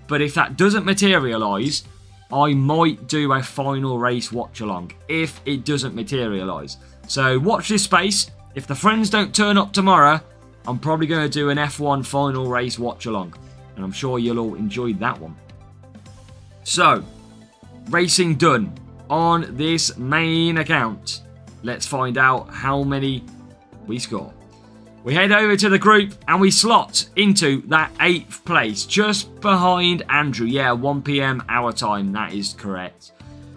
but if that doesn't materialise, I might do a final race watch along. If it doesn't materialise. So, watch this space. If the friends don't turn up tomorrow, I'm probably going to do an F1 final race watch along. And I'm sure you'll all enjoy that one. So, racing done on this main account. Let's find out how many we score. We head over to the group and we slot into that 8th place, just behind Andrew. Yeah, 1 PM our time, that is correct.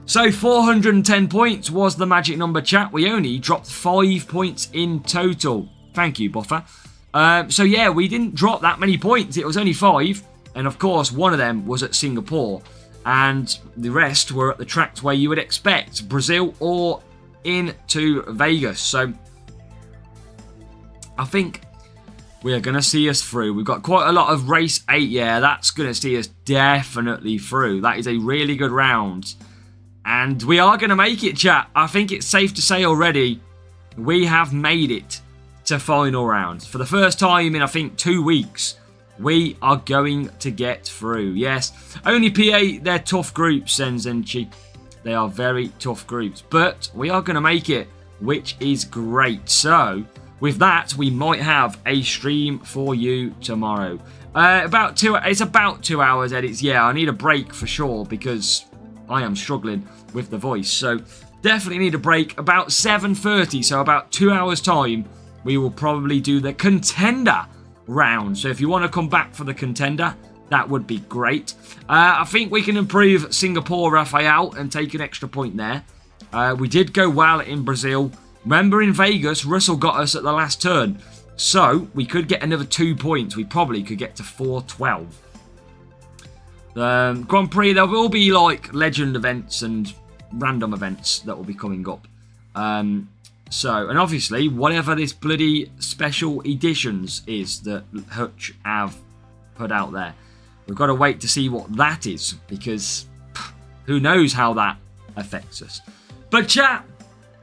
So 410 points was the magic number, chat. We only dropped 5 points in total. Thank you, Buffer. So yeah, we didn't drop that many points. It was only 5. And of course, one of them was at Singapore. And the rest were at the tracks where you would expect, Brazil or into Vegas. So I think we are going to see us through. We've got quite a lot of race 8. Yeah, that's going to see us definitely through. That is a really good round. And we are going to make it, chat. I think it's safe to say already, we have made it to final rounds. For the first time in, I think, 2 weeks, we are going to get through. Yes, only PA, they're tough groups, Senzenchi. They are very tough groups. But we are going to make it, which is great. So, with that, we might have a stream for you tomorrow. It's about 2 hours edits. Yeah, I need a break for sure because I am struggling with the voice. So definitely need a break. About 7:30, so about 2 hours time, we will probably do the contender round. So if you want to come back for the contender, that would be great. I think we can improve Singapore, Raphael, and take an extra point there. We did go well in Brazil. Remember in Vegas, Russell got us at the last turn. So, we could get another 2 points. We probably could get to 412. Grand Prix, there will be like legend events and random events that will be coming up. And obviously, whatever this bloody special editions is that Hutch have put out there. We've got to wait to see what that is. Because who knows how that affects us. But chat,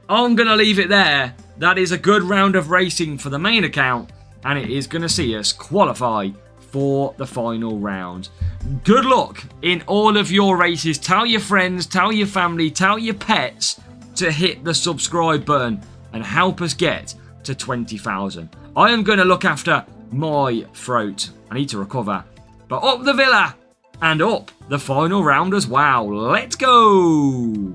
I'm going to leave it there. That is a good round of racing for the main account, and it is going to see us qualify for the final round. Good luck in all of your races. Tell your friends, tell your family, tell your pets to hit the subscribe button and help us get to 20,000. I am going to look after my throat. I need to recover. But up the villa and up the final round as well. Let's go!